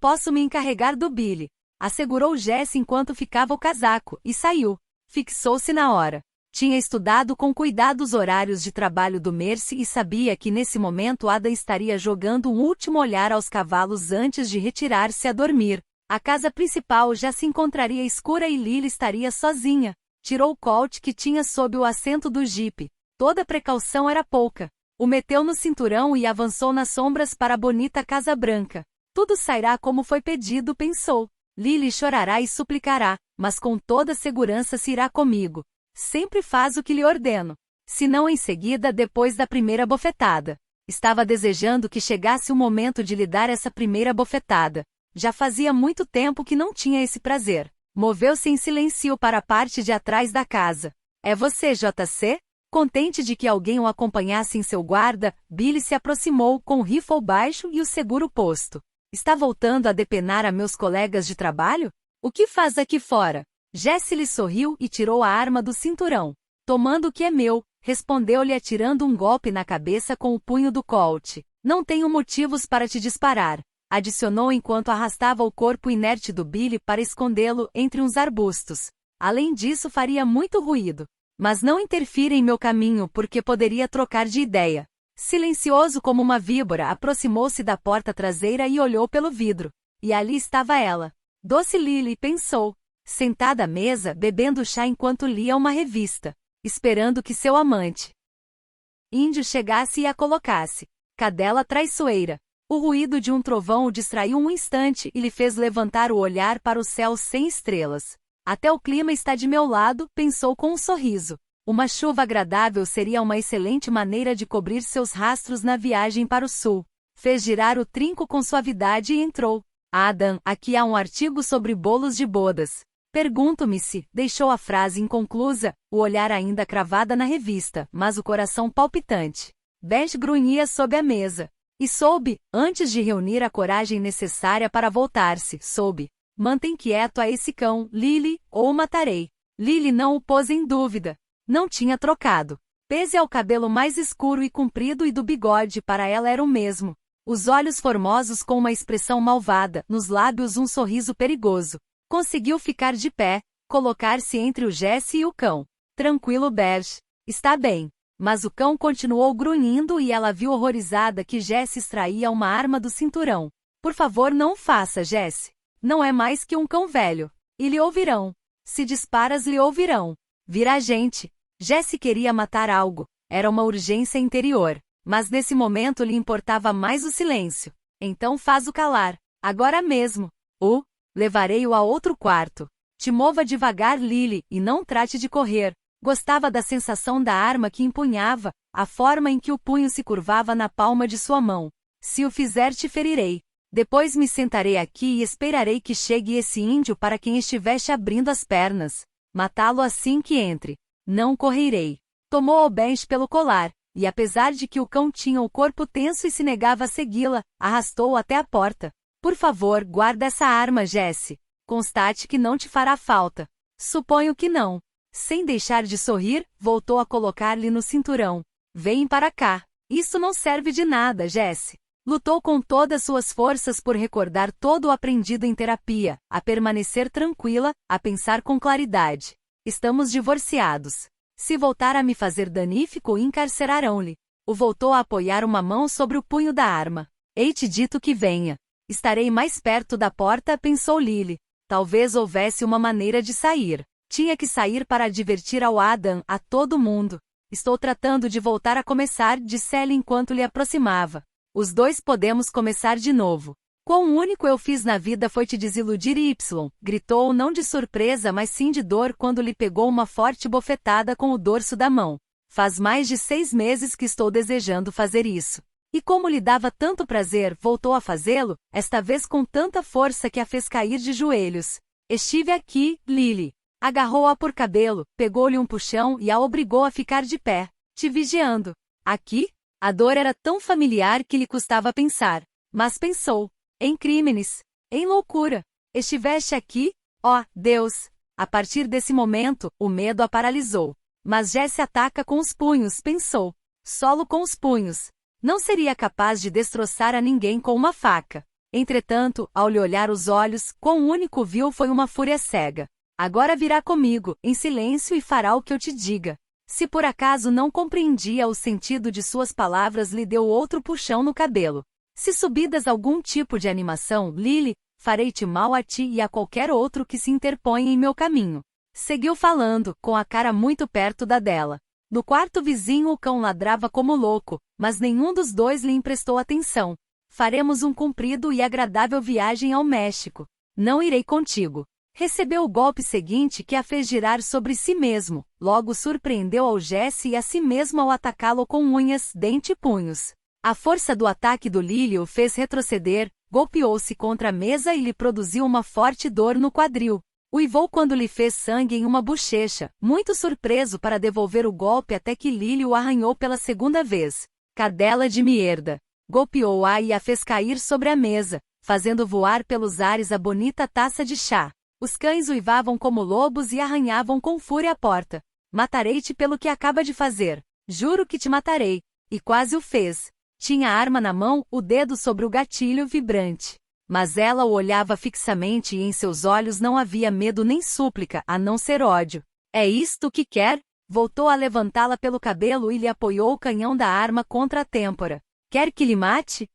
Posso me encarregar do Billy, assegurou Jesse enquanto ficava o casaco, e saiu. Fixou-se na hora. Tinha estudado com cuidado os horários de trabalho do Mercy e sabia que nesse momento Ada estaria jogando um último olhar aos cavalos antes de retirar-se a dormir. A casa principal já se encontraria escura e Lily estaria sozinha. Tirou o colt que tinha sob o assento do jipe. Toda precaução era pouca. O meteu no cinturão e avançou nas sombras para a bonita Casa Branca. Tudo sairá como foi pedido, pensou. Lily chorará e suplicará, mas com toda segurança se irá comigo. Sempre faz o que lhe ordeno. Se não em seguida, depois da primeira bofetada. Estava desejando que chegasse o momento de lhe dar essa primeira bofetada. Já fazia muito tempo que não tinha esse prazer. Moveu-se em silêncio para a parte de atrás da casa. É você, JC? Contente de que alguém o acompanhasse em seu guarda, Billy se aproximou com o rifle baixo e o seguro posto. Está voltando a depenar a meus colegas de trabalho? O que faz aqui fora? Jesse lhe sorriu e tirou a arma do cinturão. Tomando o que é meu, respondeu-lhe atirando um golpe na cabeça com o punho do colt. Não tenho motivos para te disparar, adicionou enquanto arrastava o corpo inerte do Billy para escondê-lo entre uns arbustos. Além disso faria muito ruído. Mas não interfira em meu caminho porque poderia trocar de ideia. Silencioso como uma víbora, aproximou-se da porta traseira e olhou pelo vidro. E ali estava ela. Doce Lily, pensou. Sentada à mesa, bebendo chá enquanto lia uma revista. Esperando que seu amante índio chegasse e a colocasse. Cadela traiçoeira. O ruído de um trovão o distraiu um instante e lhe fez levantar o olhar para o céu sem estrelas. Até o clima está de meu lado, pensou com um sorriso. Uma chuva agradável seria uma excelente maneira de cobrir seus rastros na viagem para o sul. Fez girar o trinco com suavidade e entrou. Adam, aqui há um artigo sobre bolos de bodas. Pergunto-me se, deixou a frase inconclusa, o olhar ainda cravada na revista, mas o coração palpitante. Beth grunhia sob a mesa. E soube, antes de reunir a coragem necessária para voltar-se, soube. Mantém quieto a esse cão, Lily, ou o matarei. Lily não o pôs em dúvida. Não tinha trocado. Pese ao cabelo mais escuro e comprido e do bigode, para ela era o mesmo. Os olhos formosos com uma expressão malvada, nos lábios um sorriso perigoso. Conseguiu ficar de pé, colocar-se entre o Jesse e o cão. Tranquilo, Beth. Está bem. Mas o cão continuou grunhindo e ela viu horrorizada que Jesse extraía uma arma do cinturão. Por favor, não o faça, Jesse. Não é mais que um cão velho. E lhe ouvirão. Se disparas, lhe ouvirão. Virá gente. Jesse queria matar algo. Era uma urgência interior. Mas nesse momento lhe importava mais o silêncio. Então faz-o calar. Agora mesmo. Levarei-o a outro quarto. Te mova devagar, Lily, e não trate de correr. Gostava da sensação da arma que empunhava, a forma em que o punho se curvava na palma de sua mão. Se o fizer, te ferirei. Depois me sentarei aqui e esperarei que chegue esse índio para quem estivesse abrindo as pernas. Matá-lo assim que entre. Não correrei. Tomou o Bench pelo colar, e apesar de que o cão tinha o corpo tenso e se negava a segui-la, arrastou-o até a porta. Por favor, guarda essa arma, Jesse. Constate que não te fará falta. Suponho que não. Sem deixar de sorrir, voltou a colocar-lhe no cinturão. Vem para cá. Isso não serve de nada, Jesse. Lutou com todas suas forças por recordar todo o aprendido em terapia, a permanecer tranquila, a pensar com claridade. Estamos divorciados. Se voltar a me fazer danífico, encarcerarão-lhe. O voltou a apoiar uma mão sobre o punho da arma. Hei-te dito que venha. Estarei mais perto da porta, pensou Lily. Talvez houvesse uma maneira de sair. Tinha que sair para advertir ao Adam, a todo mundo. Estou tratando de voltar a começar, disse ela enquanto lhe aproximava. Os dois podemos começar de novo. Quão único eu fiz na vida foi te desiludir, gritou não de surpresa mas sim de dor quando lhe pegou uma forte bofetada com o dorso da mão. Faz mais de 6 meses que estou desejando fazer isso. E como lhe dava tanto prazer, voltou a fazê-lo, esta vez com tanta força que a fez cair de joelhos. Estive aqui, Lily. Agarrou-a por cabelo, pegou-lhe um puxão e a obrigou a ficar de pé, te vigiando. Aqui? A dor era tão familiar que lhe custava pensar. Mas pensou. Em crimes. Em loucura. Estiveste aqui? Oh, Deus! A partir desse momento, o medo a paralisou. Mas Jesse ataca com os punhos, pensou. Solo com os punhos. Não seria capaz de destroçar a ninguém com uma faca. Entretanto, ao lhe olhar os olhos, quão único viu foi uma fúria cega. Agora virá comigo, em silêncio e fará o que eu te diga. Se por acaso não compreendia o sentido de suas palavras, lhe deu outro puxão no cabelo. Se subidas algum tipo de animação, Lily, farei-te mal a ti e a qualquer outro que se interponha em meu caminho. Seguiu falando, com a cara muito perto da dela. No quarto vizinho o cão ladrava como louco, mas nenhum dos dois lhe emprestou atenção. Faremos um comprido e agradável viagem ao México. Não irei contigo. Recebeu o golpe seguinte que a fez girar sobre si mesmo, logo surpreendeu ao Jesse e a si mesmo ao atacá-lo com unhas, dente e punhos. A força do ataque do Lily o fez retroceder, golpeou-se contra a mesa e lhe produziu uma forte dor no quadril. Uivou quando lhe fez sangue em uma bochecha, muito surpreso para devolver o golpe até que Lily o arranhou pela segunda vez. Cadela de merda. Golpeou-a e a fez cair sobre a mesa, fazendo voar pelos ares a bonita taça de chá. Os cães uivavam como lobos e arranhavam com fúria a porta. Matarei-te pelo que acaba de fazer. Juro que te matarei. E quase o fez. Tinha a arma na mão, o dedo sobre o gatilho vibrante. Mas ela o olhava fixamente e em seus olhos não havia medo nem súplica, a não ser ódio. É isto que quer? Voltou a levantá-la pelo cabelo e lhe apoiou o canhão da arma contra a têmpora. Quer que lhe mate?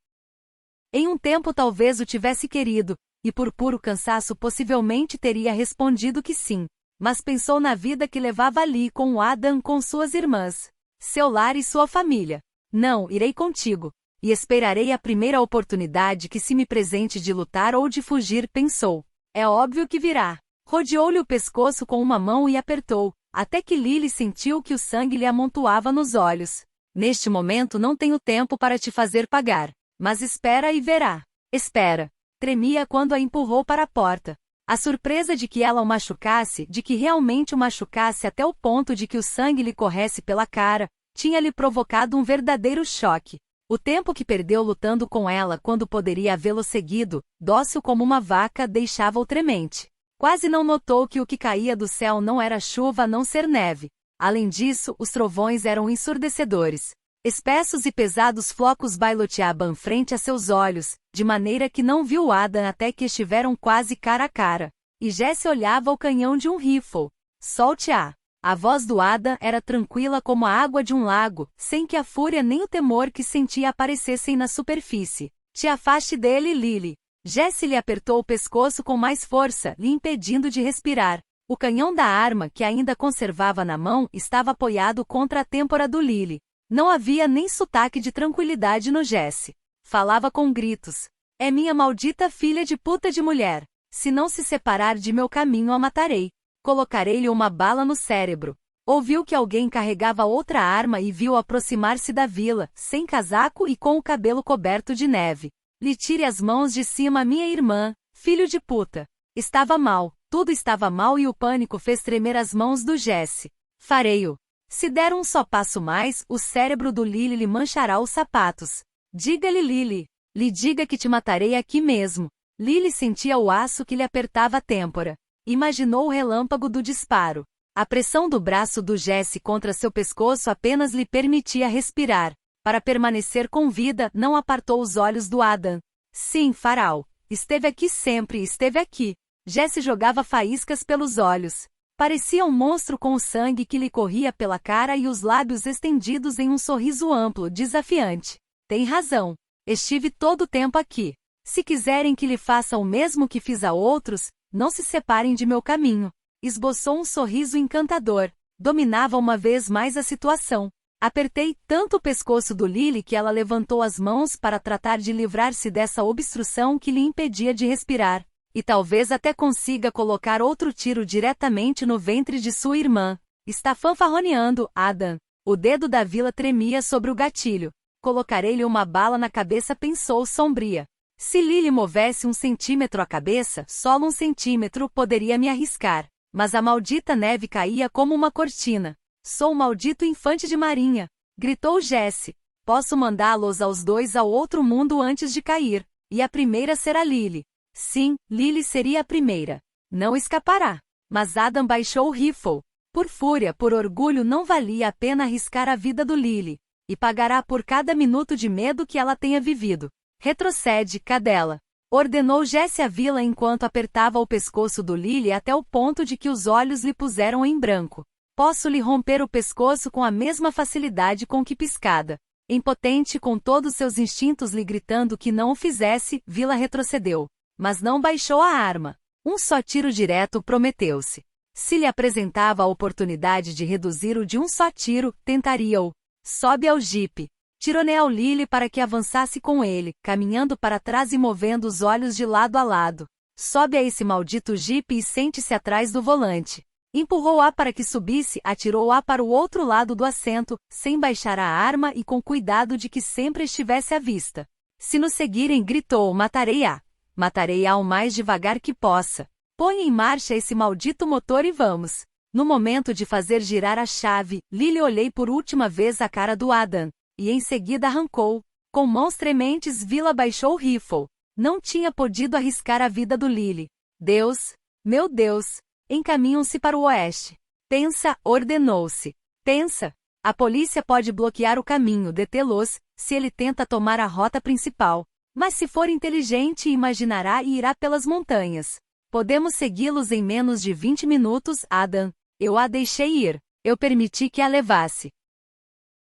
Em um tempo talvez o tivesse querido, e por puro cansaço possivelmente teria respondido que sim. Mas pensou na vida que levava ali com o Adam, com suas irmãs, seu lar e sua família. Não, irei contigo. E esperarei a primeira oportunidade que se me presente de lutar ou de fugir, pensou. É óbvio que virá. Rodeou-lhe o pescoço com uma mão e apertou, até que Lily sentiu que o sangue lhe amontoava nos olhos. Neste momento não tenho tempo para te fazer pagar, mas espera e verá. Espera. Tremia quando a empurrou para a porta. A surpresa de que ela o machucasse, de que realmente o machucasse até o ponto de que o sangue lhe corresse pela cara, tinha-lhe provocado um verdadeiro choque. O tempo que perdeu lutando com ela quando poderia havê-lo seguido, dócil como uma vaca, deixava-o tremente. Quase não notou que o que caía do céu não era chuva a não ser neve. Além disso, os trovões eram ensurdecedores. Espessos e pesados flocos bailoteavam frente a seus olhos, de maneira que não viu Adam até que estiveram quase cara a cara. E Jesse olhava o canhão de um rifle. Solte-a! A voz do Adam era tranquila como a água de um lago, sem que a fúria nem o temor que sentia aparecessem na superfície. Te afaste dele, Lily. Jesse lhe apertou o pescoço com mais força, lhe impedindo de respirar. O canhão da arma que ainda conservava na mão estava apoiado contra a têmpora do Lily. Não havia nem sotaque de tranquilidade no Jesse. Falava com gritos. É minha maldita filha de puta de mulher. Se não se separar de meu caminho, a matarei. Colocarei-lhe uma bala no cérebro. Ouviu que alguém carregava outra arma e viu aproximar-se da vila, sem casaco e com o cabelo coberto de neve. Lhe tire as mãos de cima, minha irmã, filho de puta. Estava mal, tudo estava mal e o pânico fez tremer as mãos do Jesse. Farei-o. Se der um só passo mais, o cérebro do Lily lhe manchará os sapatos. Diga-lhe, Lily. Lhe diga que te matarei aqui mesmo. Lily sentia o aço que lhe apertava a têmpora. Imaginou o relâmpago do disparo. A pressão do braço do Jesse contra seu pescoço apenas lhe permitia respirar. Para permanecer com vida, não apartou os olhos do Adam. Sim, Faraó. Esteve aqui sempre, esteve aqui. Jesse jogava faíscas pelos olhos. Parecia um monstro com o sangue que lhe corria pela cara e os lábios estendidos em um sorriso amplo, desafiante. Tem razão. Estive todo o tempo aqui. Se quiserem que lhe faça o mesmo que fiz a outros, não se separem de meu caminho. Esboçou um sorriso encantador. Dominava uma vez mais a situação. Apertei tanto o pescoço do Lily que ela levantou as mãos para tratar de livrar-se dessa obstrução que lhe impedia de respirar. E talvez até consiga colocar outro tiro diretamente no ventre de sua irmã. Está fanfarroneando, Adam. O dedo da vila tremia sobre o gatilho. Colocarei-lhe uma bala na cabeça, pensou sombria. Se Lily movesse 1 centímetro a cabeça, só 1 centímetro, poderia me arriscar. Mas a maldita neve caía como uma cortina. Sou o maldito infante de marinha, gritou Jesse. Posso mandá-los aos dois ao outro mundo antes de cair. E a primeira será Lily. Sim, Lily seria a primeira. Não escapará. Mas Adam baixou o rifle. Por fúria, por orgulho, não valia a pena arriscar a vida do Lily. E pagará por cada minuto de medo que ela tenha vivido. Retrocede, cadela. Ordenou Jesse à vila enquanto apertava o pescoço do Lily até o ponto de que os olhos lhe puseram em branco. Posso lhe romper o pescoço com a mesma facilidade com que piscada. Impotente, com todos seus instintos lhe gritando que não o fizesse, Vila retrocedeu. Mas não baixou a arma. Um só tiro direto prometeu-se. Se lhe apresentava a oportunidade de reduzir-o de um só tiro, tentaria-o. Sobe ao jipe. Tironeia o Lily para que avançasse com ele, caminhando para trás e movendo os olhos de lado a lado. Sobe a esse maldito jipe e sente-se atrás do volante. Empurrou-a para que subisse, atirou-a para o outro lado do assento, sem baixar a arma e com cuidado de que sempre estivesse à vista. Se nos seguirem, gritou, matarei-a. Matarei-a o mais devagar que possa. Põe em marcha esse maldito motor e vamos. No momento de fazer girar a chave, Lily olhei por última vez a cara do Adam, e em seguida arrancou. Com mãos trementes, Vila baixou o rifle. Não tinha podido arriscar a vida do Lily. Deus! Meu Deus! Encaminham-se para o oeste. Pensa, ordenou-se. Pensa! A polícia pode bloquear o caminho, detê-los, se ele tenta tomar a rota principal. Mas se for inteligente, imaginará e irá pelas montanhas. Podemos segui-los em menos de 20 minutos, Adam. Eu a deixei ir. Eu permiti que a levasse.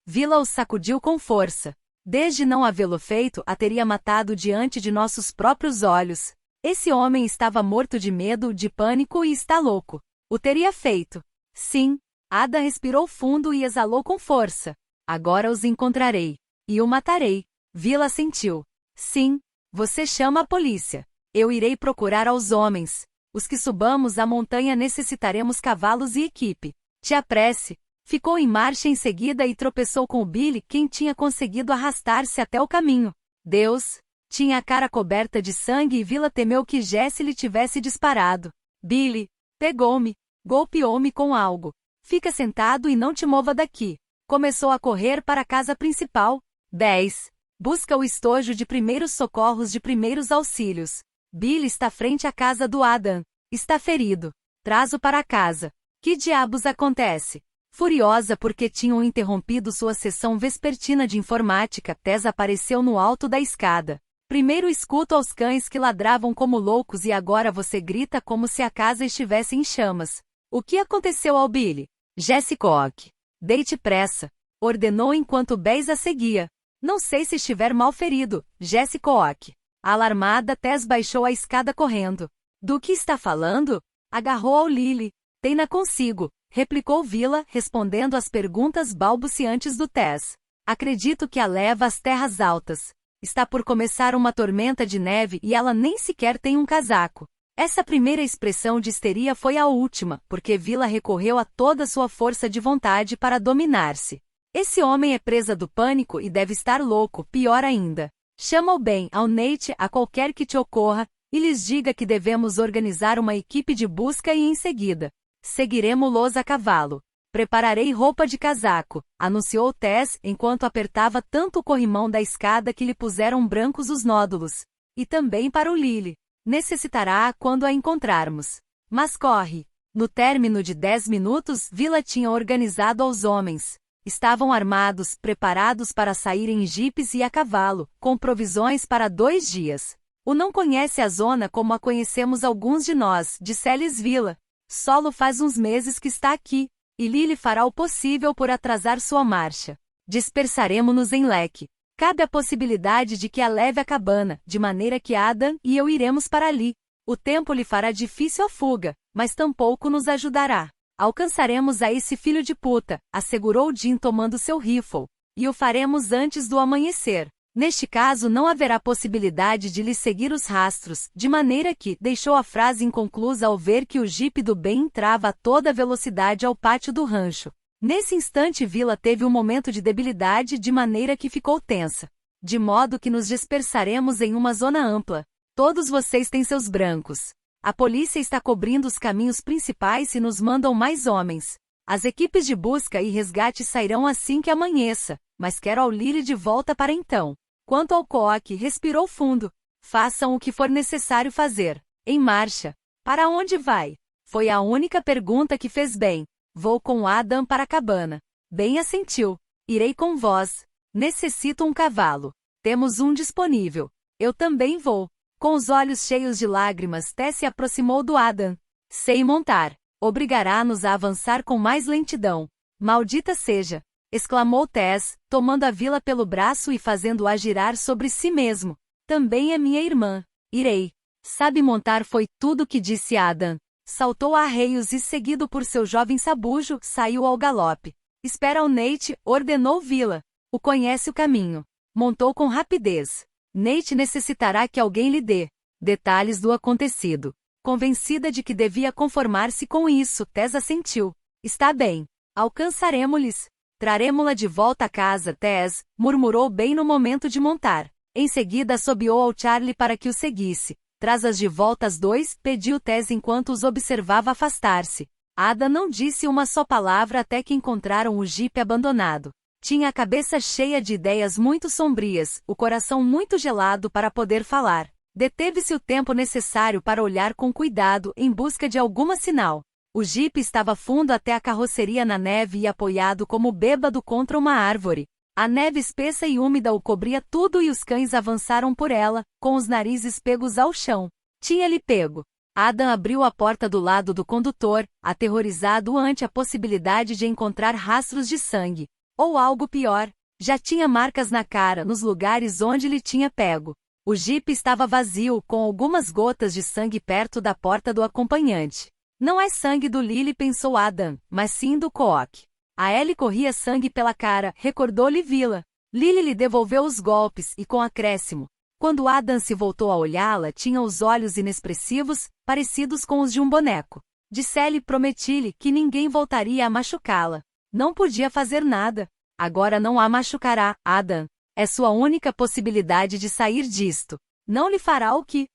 Vila o sacudiu com força. Desde não havê-lo feito, a teria matado diante de nossos próprios olhos. Esse homem estava morto de medo, de pânico e está louco. O teria feito. Sim. Ada respirou fundo e exalou com força. Agora os encontrarei. E o matarei. Vila sentiu. Sim. Você chama a polícia. Eu irei procurar aos homens. Os que subamos a montanha necessitaremos cavalos e equipe. Te apresse. Ficou em marcha em seguida e tropeçou com o Billy, quem tinha conseguido arrastar-se até o caminho. Deus! Tinha a cara coberta de sangue e Vila temeu que Jesse lhe tivesse disparado. Billy! Pegou-me. Golpeou-me com algo. Fica sentado e não te mova daqui. Começou a correr para a casa principal. 10. Busca o estojo de primeiros socorros de primeiros auxílios. Billy está frente à casa do Adam. Está ferido. Traz-o para casa. Que diabos acontece? Furiosa porque tinham interrompido sua sessão vespertina de informática, Tess apareceu no alto da escada. Primeiro escuto aos cães que ladravam como loucos e agora você grita como se a casa estivesse em chamas. O que aconteceu ao Billy? Jesse Cook. Deite pressa. Ordenou enquanto Bess a seguia. Não sei se estiver mal ferido, Jesse Cook. Alarmada, Tess baixou a escada correndo. Do que está falando? Agarrou ao Lily. Tem-na consigo, replicou Vila, respondendo às perguntas balbuciantes do Tess. Acredito que a leva às terras altas. Está por começar uma tormenta de neve e ela nem sequer tem um casaco. Essa primeira expressão de histeria foi a última, porque Vila recorreu a toda sua força de vontade para dominar-se. Esse homem é presa do pânico e deve estar louco, pior ainda. Chama o bem ao Nate, a qualquer que te ocorra, e lhes diga que devemos organizar uma equipe de busca e em seguida seguiremos-los a cavalo. Prepararei roupa de casaco, anunciou Tess enquanto apertava tanto o corrimão da escada que lhe puseram brancos os nódulos. E também para o Lily. Necessitará quando a encontrarmos. Mas corre. No término de 10 minutos, Vila tinha organizado aos homens. Estavam armados, preparados para sair em jipes e a cavalo, com provisões para 2 dias. O não conhece a zona como a conhecemos alguns de nós, disse-lhes Vila. Solo faz uns meses que está aqui, e Lily fará o possível por atrasar sua marcha. Dispersaremos-nos em leque. Cabe a possibilidade de que a leve à cabana, de maneira que Adam e eu iremos para ali. O tempo lhe fará difícil a fuga, mas tampouco nos ajudará. Alcançaremos a esse filho de puta, assegurou Jim tomando seu rifle, e o faremos antes do amanhecer. Neste caso não haverá possibilidade de lhe seguir os rastros, de maneira que deixou a frase inconclusa ao ver que o jipe do bem entrava a toda velocidade ao pátio do rancho. Nesse instante Vila teve um momento de debilidade de maneira que ficou tensa. De modo que nos dispersaremos em uma zona ampla. Todos vocês têm seus brancos. A polícia está cobrindo os caminhos principais e nos mandam mais homens. As equipes de busca e resgate sairão assim que amanheça, mas quero ao Lily de volta para então. Quanto ao Cook, respirou fundo. Façam o que for necessário fazer. Em marcha. Para onde vai? Foi a única pergunta que fez bem. Vou com Adam para a cabana. Ben assentiu. Irei com vós. Necessito um cavalo. Temos um disponível. Eu também vou. Com os olhos cheios de lágrimas, Tess se aproximou do Adam. Sei montar. Obrigará-nos a avançar com mais lentidão. Maldita seja! Exclamou Tess, tomando a Vila pelo braço e fazendo-a girar sobre si mesmo. Também é minha irmã. Irei. Sabe montar foi tudo que disse Adam. Saltou a arreios e, seguido por seu jovem sabujo, saiu ao galope. Espera o Nate, ordenou Vila. O conhece o caminho. Montou com rapidez. Nate necessitará que alguém lhe dê detalhes do acontecido. Convencida de que devia conformar-se com isso, Tess assentiu. Está bem. Alcançaremos-lhes. Traremo-la de volta a casa, Tess, murmurou bem no momento de montar. Em seguida assobiou ao Charlie para que o seguisse. Traz-as de volta às 2, pediu Tess enquanto os observava afastar-se. Ada não disse uma só palavra até que encontraram o jipe abandonado. Tinha a cabeça cheia de ideias muito sombrias, o coração muito gelado para poder falar. Deteve-se o tempo necessário para olhar com cuidado em busca de alguma sinal. O jipe estava fundo até a carroceria na neve e apoiado como bêbado contra uma árvore. A neve espessa e úmida o cobria tudo e os cães avançaram por ela, com os narizes pegos ao chão. Tinha-lhe pego. Adam abriu a porta do lado do condutor, aterrorizado ante a possibilidade de encontrar rastros de sangue. Ou algo pior, já tinha marcas na cara nos lugares onde lhe tinha pego. O jipe estava vazio, com algumas gotas de sangue perto da porta do acompanhante. Não é sangue do Lily, pensou Adam, mas sim do Cook. A Ellie corria sangue pela cara, recordou-lhe Vila. Lily lhe devolveu os golpes e com acréscimo. Quando Adam se voltou a olhá-la, tinha os olhos inexpressivos, parecidos com os de um boneco. Disse-lhe, prometi-lhe, que ninguém voltaria a machucá-la. Não podia fazer nada. Agora não a machucará, Adam. É sua única possibilidade de sair disto. Não lhe fará o que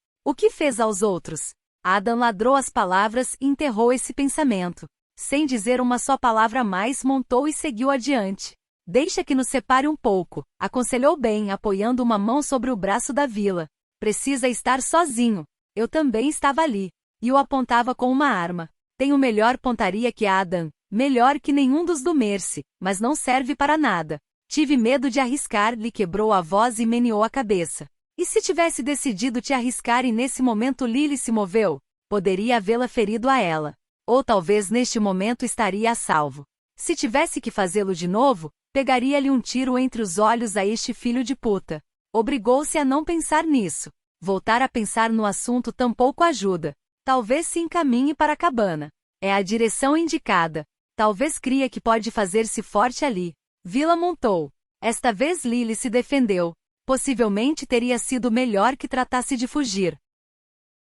fez aos outros. Adam ladrou as palavras e enterrou esse pensamento. Sem dizer uma só palavra mais, montou e seguiu adiante. Deixa que nos separe um pouco, aconselhou Ben, apoiando uma mão sobre o braço da Vila. Precisa estar sozinho. Eu também estava ali. E o apontava com uma arma. Tenho melhor pontaria que Adam, melhor que nenhum dos do Mercy, mas não serve para nada. Tive medo de arriscar, lhe quebrou a voz e meneou a cabeça. E se tivesse decidido te arriscar e nesse momento Lily se moveu? Poderia havê-la ferido a ela. Ou talvez neste momento estaria a salvo. Se tivesse que fazê-lo de novo, pegaria-lhe um tiro entre os olhos a este filho de puta. Obrigou-se a não pensar nisso. Voltar a pensar no assunto tampouco ajuda. Talvez se encaminhe para a cabana. É a direção indicada. Talvez cria que pode fazer-se forte ali. Vila montou. Esta vez Lily se defendeu. Possivelmente teria sido melhor que tratasse de fugir.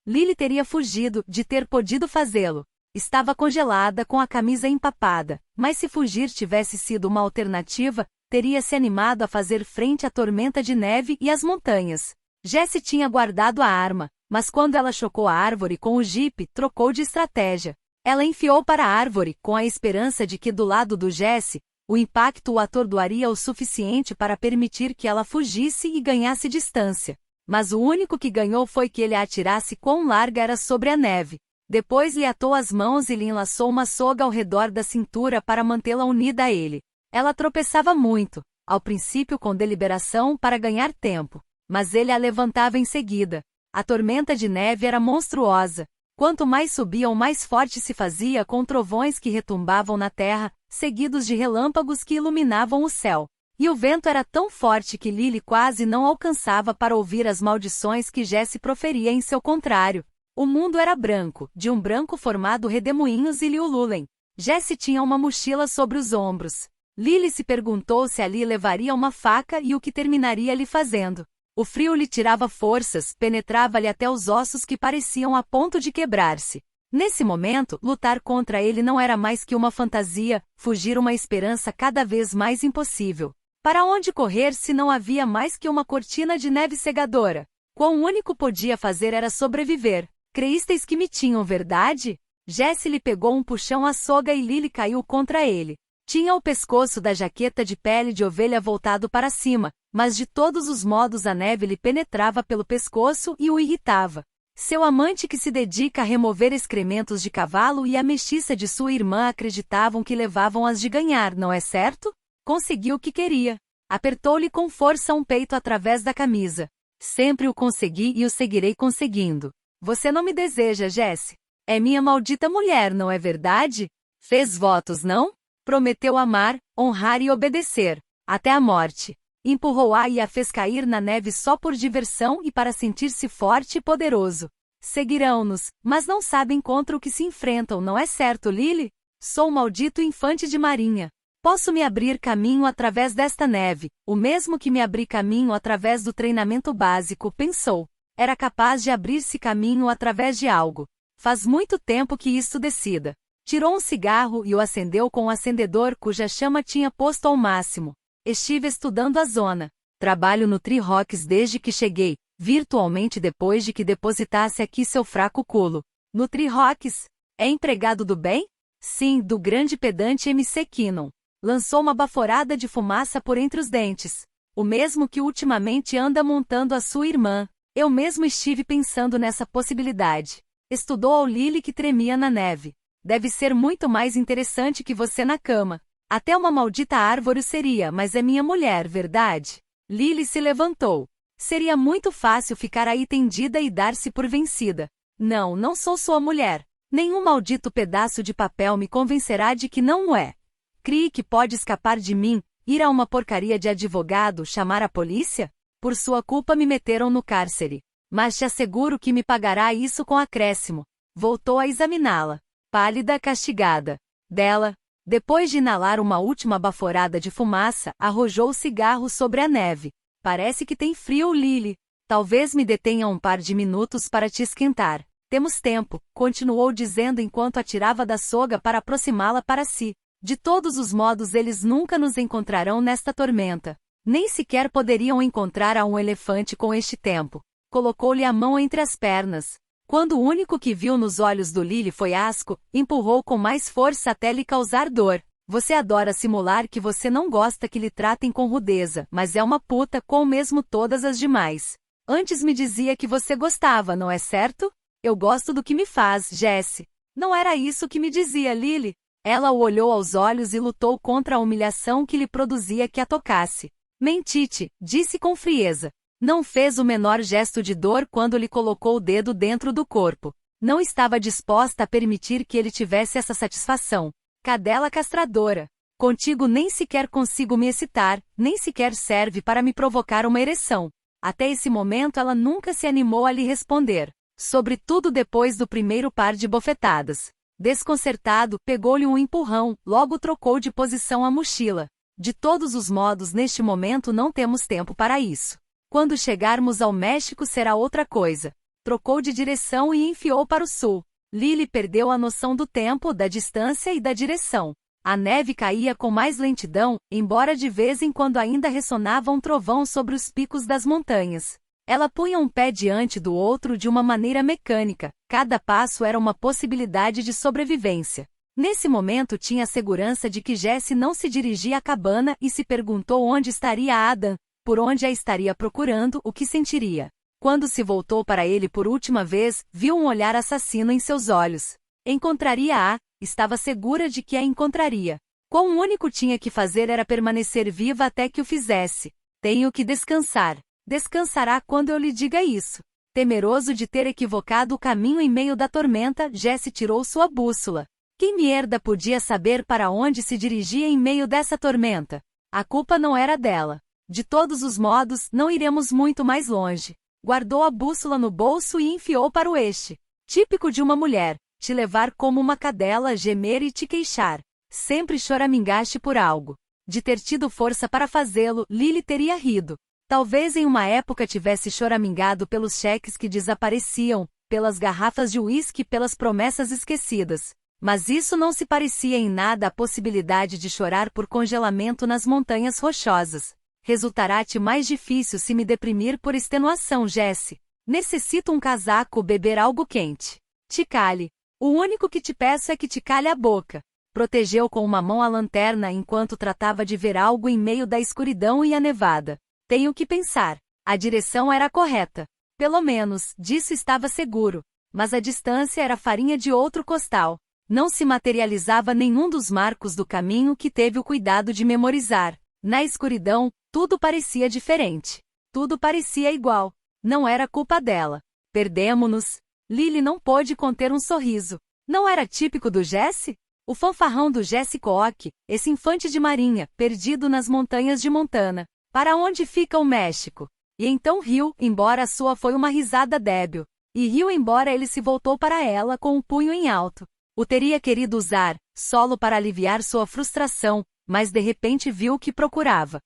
Lily teria fugido, de ter podido fazê-lo. Estava congelada com a camisa empapada, mas se fugir tivesse sido uma alternativa, teria se animado a fazer frente à tormenta de neve e às montanhas. Jesse tinha guardado a arma, mas quando ela chocou a árvore com o jipe, trocou de estratégia. Ela enfiou para a árvore, com a esperança de que do lado do Jesse, o impacto o atordoaria o suficiente para permitir que ela fugisse e ganhasse distância. Mas o único que ganhou foi que ele a atirasse quão larga era sobre a neve. Depois lhe atou as mãos e lhe enlaçou uma soga ao redor da cintura para mantê-la unida a ele. Ela tropeçava muito, ao princípio com deliberação para ganhar tempo, mas ele a levantava em seguida. A tormenta de neve era monstruosa. Quanto mais subiam, mais forte se fazia, com trovões que retumbavam na terra, seguidos de relâmpagos que iluminavam o céu. E o vento era tão forte que Lily quase não alcançava para ouvir as maldições que Jesse proferia em seu contrário. O mundo era branco, de um branco formado redemoinhos e liululen. Jesse tinha uma mochila sobre os ombros. Lily se perguntou se ali levaria uma faca e o que terminaria lhe fazendo. O frio lhe tirava forças, penetrava-lhe até os ossos que pareciam a ponto de quebrar-se. Nesse momento, lutar contra ele não era mais que uma fantasia, fugir uma esperança cada vez mais impossível. Para onde correr se não havia mais que uma cortina de neve cegadora? Quão único podia fazer era sobreviver. Creísteis que me tinham, verdade? Jesse lhe pegou um puxão à soga e Lily caiu contra ele. Tinha o pescoço da jaqueta de pele de ovelha voltado para cima, mas de todos os modos a neve lhe penetrava pelo pescoço e o irritava. Seu amante que se dedica a remover excrementos de cavalo e a mestiça de sua irmã acreditavam que levavam-as de ganhar, não é certo? Conseguiu o que queria. Apertou-lhe com força um peito através da camisa. Sempre o consegui e o seguirei conseguindo. Você não me deseja, Jesse. É minha maldita mulher, não é verdade? Fez votos, não? Prometeu amar, honrar e obedecer. Até a morte. Empurrou-a e a fez cair na neve só por diversão e para sentir-se forte e poderoso. Seguirão-nos, mas não sabem contra o que se enfrentam, não é certo, Lily? Sou um maldito infante de marinha. Posso me abrir caminho através desta neve, o mesmo que me abri caminho através do treinamento básico, pensou. Era capaz de abrir-se caminho através de algo. Faz muito tempo que isto decida. Tirou um cigarro e o acendeu com um acendedor cuja chama tinha posto ao máximo. Estive estudando a zona. Trabalho no Tree Rocks desde que cheguei, virtualmente depois de que depositasse aqui seu fraco culo. No Tree Rocks? É empregado do bem? Sim, do grande pedante MC Kinnon. Lançou uma baforada de fumaça por entre os dentes. O mesmo que ultimamente anda montando a sua irmã. Eu mesmo estive pensando nessa possibilidade. Estudou ao Lily que tremia na neve. Deve ser muito mais interessante que você na cama. Até uma maldita árvore seria, mas é minha mulher, verdade? Lily se levantou. Seria muito fácil ficar aí tendida e dar-se por vencida. Não, não sou sua mulher. Nenhum maldito pedaço de papel me convencerá de que não o é. Crie que pode escapar de mim, ir a uma porcaria de advogado, chamar a polícia? Por sua culpa me meteram no cárcere. Mas te asseguro que me pagará isso com acréscimo. Voltou a examiná-la, pálida, castigada. Dela, depois de inalar uma última baforada de fumaça, arrojou o cigarro sobre a neve. Parece que tem frio, Lily. Talvez me detenha um par de minutos para te esquentar. Temos tempo, continuou dizendo enquanto atirava da soga para aproximá-la para si. De todos os modos eles nunca nos encontrarão nesta tormenta. Nem sequer poderiam encontrar a um elefante com este tempo. Colocou-lhe a mão entre as pernas. Quando o único que viu nos olhos do Lily foi asco, empurrou com mais força até lhe causar dor. Você adora simular que você não gosta que lhe tratem com rudeza, mas é uma puta com mesmo todas as demais. Antes me dizia que você gostava, não é certo? Eu gosto do que me faz, Jessie. Não era isso que me dizia, Lily. Ela o olhou aos olhos e lutou contra a humilhação que lhe produzia que a tocasse. Mentite, disse com frieza. Não fez o menor gesto de dor quando lhe colocou o dedo dentro do corpo. Não estava disposta a permitir que ele tivesse essa satisfação. Cadela castradora. Contigo nem sequer consigo me excitar, nem sequer serve para me provocar uma ereção. Até esse momento ela nunca se animou a lhe responder. Sobretudo depois do primeiro par de bofetadas. Desconcertado, pegou-lhe um empurrão, logo trocou de posição a mochila. De todos os modos, neste momento não temos tempo para isso. Quando chegarmos ao México será outra coisa. Trocou de direção e enfiou para o sul. Lily perdeu a noção do tempo, da distância e da direção. A neve caía com mais lentidão, embora de vez em quando ainda ressonava um trovão sobre os picos das montanhas. Ela punha um pé diante do outro de uma maneira mecânica, cada passo era uma possibilidade de sobrevivência. Nesse momento tinha a segurança de que Jessie não se dirigia à cabana e se perguntou onde estaria Adam, por onde a estaria procurando, o que sentiria. Quando se voltou para ele por última vez, viu um olhar assassino em seus olhos. Encontraria-a, estava segura de que a encontraria. Quão único tinha que fazer era permanecer viva até que o fizesse. Tenho que descansar. Descansará quando eu lhe diga isso. Temeroso de ter equivocado o caminho em meio da tormenta, Jessie tirou sua bússola. Quem merda podia saber para onde se dirigia em meio dessa tormenta? A culpa não era dela. De todos os modos, não iremos muito mais longe. Guardou a bússola no bolso e enfiou para o eixo. Típico de uma mulher, te levar como uma cadela, gemer e te queixar. Sempre choramingaste por algo. De ter tido força para fazê-lo, Lily teria rido. Talvez em uma época tivesse choramingado pelos cheques que desapareciam, pelas garrafas de uísque e pelas promessas esquecidas. Mas isso não se parecia em nada à possibilidade de chorar por congelamento nas montanhas rochosas. Resultará-te mais difícil se me deprimir por extenuação, Jessie. Necessito um casaco, beber algo quente. Te cale. O único que te peço é que te cale a boca. Protegeu com uma mão a lanterna enquanto tratava de ver algo em meio da escuridão e a nevada. Tenho que pensar. A direção era correta. Pelo menos, disso estava seguro. Mas a distância era farinha de outro costal. Não se materializava nenhum dos marcos do caminho que teve o cuidado de memorizar. Na escuridão, tudo parecia diferente. Tudo parecia igual. Não era culpa dela. Perdemo-nos. Lily não pôde conter um sorriso. Não era típico do Jesse? O fanfarrão do Jesse Cook, esse infante de marinha, perdido nas montanhas de Montana. Para onde fica o México? E então riu, embora a sua foi uma risada débil. E riu embora ele se voltou para ela com o punho em alto. O teria querido usar, solo para aliviar sua frustração, mas de repente viu o que procurava.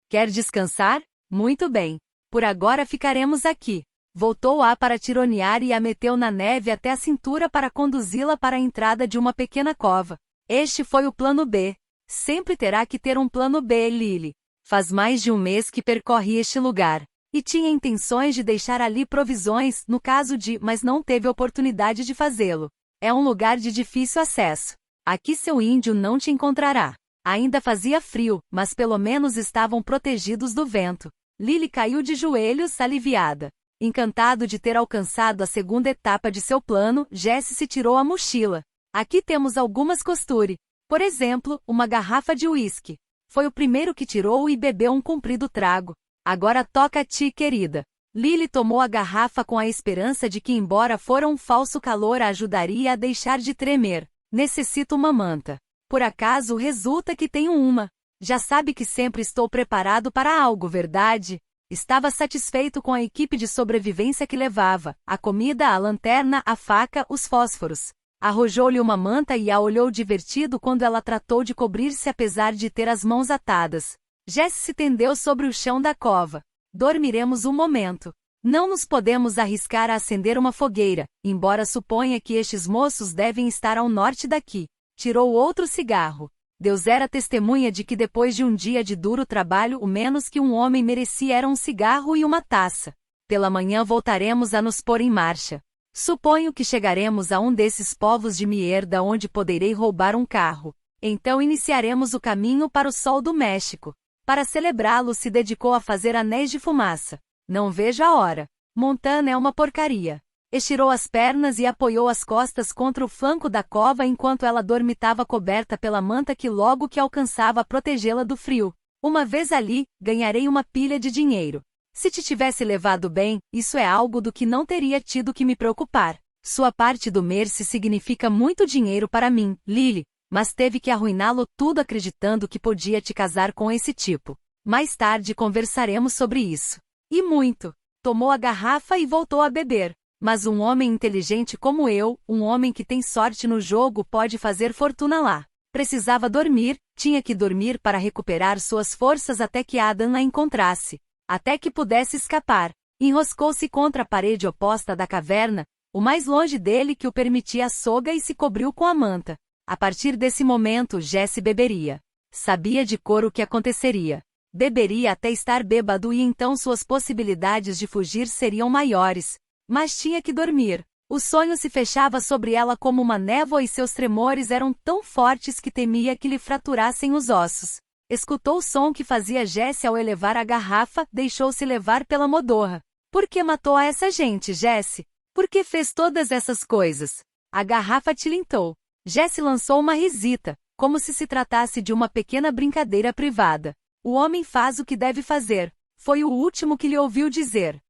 Quer descansar? Muito bem. Por agora ficaremos aqui. Voltou-a para tironear e a meteu na neve até a cintura para conduzi-la para a entrada de uma pequena cova. Este foi o plano B. Sempre terá que ter um plano B, Lily. Faz mais de um mês que percorre este lugar. E tinha intenções de deixar ali provisões, no caso de, mas não teve oportunidade de fazê-lo. É um lugar de difícil acesso. Aqui seu índio não te encontrará. Ainda fazia frio, mas pelo menos estavam protegidos do vento. Lily caiu de joelhos, aliviada. Encantado de ter alcançado a segunda etapa de seu plano, Jesse se tirou a mochila. Aqui temos algumas costure. Por exemplo, uma garrafa de uísque. Foi o primeiro que tirou e bebeu um comprido trago. Agora toca a ti, querida. Lily tomou a garrafa com a esperança de que, embora fora um falso calor, a ajudaria a deixar de tremer. Necessito uma manta. Por acaso resulta que tenho uma. Já sabe que sempre estou preparado para algo, verdade? Estava satisfeito com a equipe de sobrevivência que levava: a comida, a lanterna, a faca, os fósforos. Arrojou-lhe uma manta e a olhou divertido quando ela tratou de cobrir-se apesar de ter as mãos atadas. Jesse se tendeu sobre o chão da cova. Dormiremos um momento. Não nos podemos arriscar a acender uma fogueira, embora suponha que estes moços devem estar ao norte daqui. Tirou outro cigarro. Deus era testemunha de que depois de um dia de duro trabalho, o menos que um homem merecia era um cigarro e uma taça. Pela manhã voltaremos a nos pôr em marcha. Suponho que chegaremos a um desses povos de Mierda onde poderei roubar um carro. Então iniciaremos o caminho para o Sol do México. Para celebrá-lo, se dedicou a fazer anéis de fumaça. Não vejo a hora. Montana é uma porcaria. Estirou as pernas e apoiou as costas contra o flanco da cova enquanto ela dormitava coberta pela manta que logo que alcançava protegê-la do frio. Uma vez ali, ganharei uma pilha de dinheiro. Se te tivesse levado bem, isso é algo do que não teria tido que me preocupar. Sua parte do Mercy significa muito dinheiro para mim, Lily, mas teve que arruiná-lo tudo acreditando que podia te casar com esse tipo. Mais tarde conversaremos sobre isso. E muito. Tomou a garrafa e voltou a beber. Mas um homem inteligente como eu, um homem que tem sorte no jogo, pode fazer fortuna lá. Precisava dormir, tinha que dormir para recuperar suas forças até que Adam a encontrasse. Até que pudesse escapar. Enroscou-se contra a parede oposta da caverna, o mais longe dele que o permitia a soga, e se cobriu com a manta. A partir desse momento, Jesse beberia. Sabia de cor o que aconteceria. Beberia até estar bêbado e então suas possibilidades de fugir seriam maiores. Mas tinha que dormir. O sonho se fechava sobre ela como uma névoa e seus tremores eram tão fortes que temia que lhe fraturassem os ossos. Escutou o som que fazia Jesse ao elevar a garrafa, deixou-se levar pela modorra. Por que matou a essa gente, Jesse? Por que fez todas essas coisas? A garrafa tilintou. Jesse lançou uma risita, como se tratasse de uma pequena brincadeira privada. O homem faz o que deve fazer, foi o último que lhe ouviu dizer.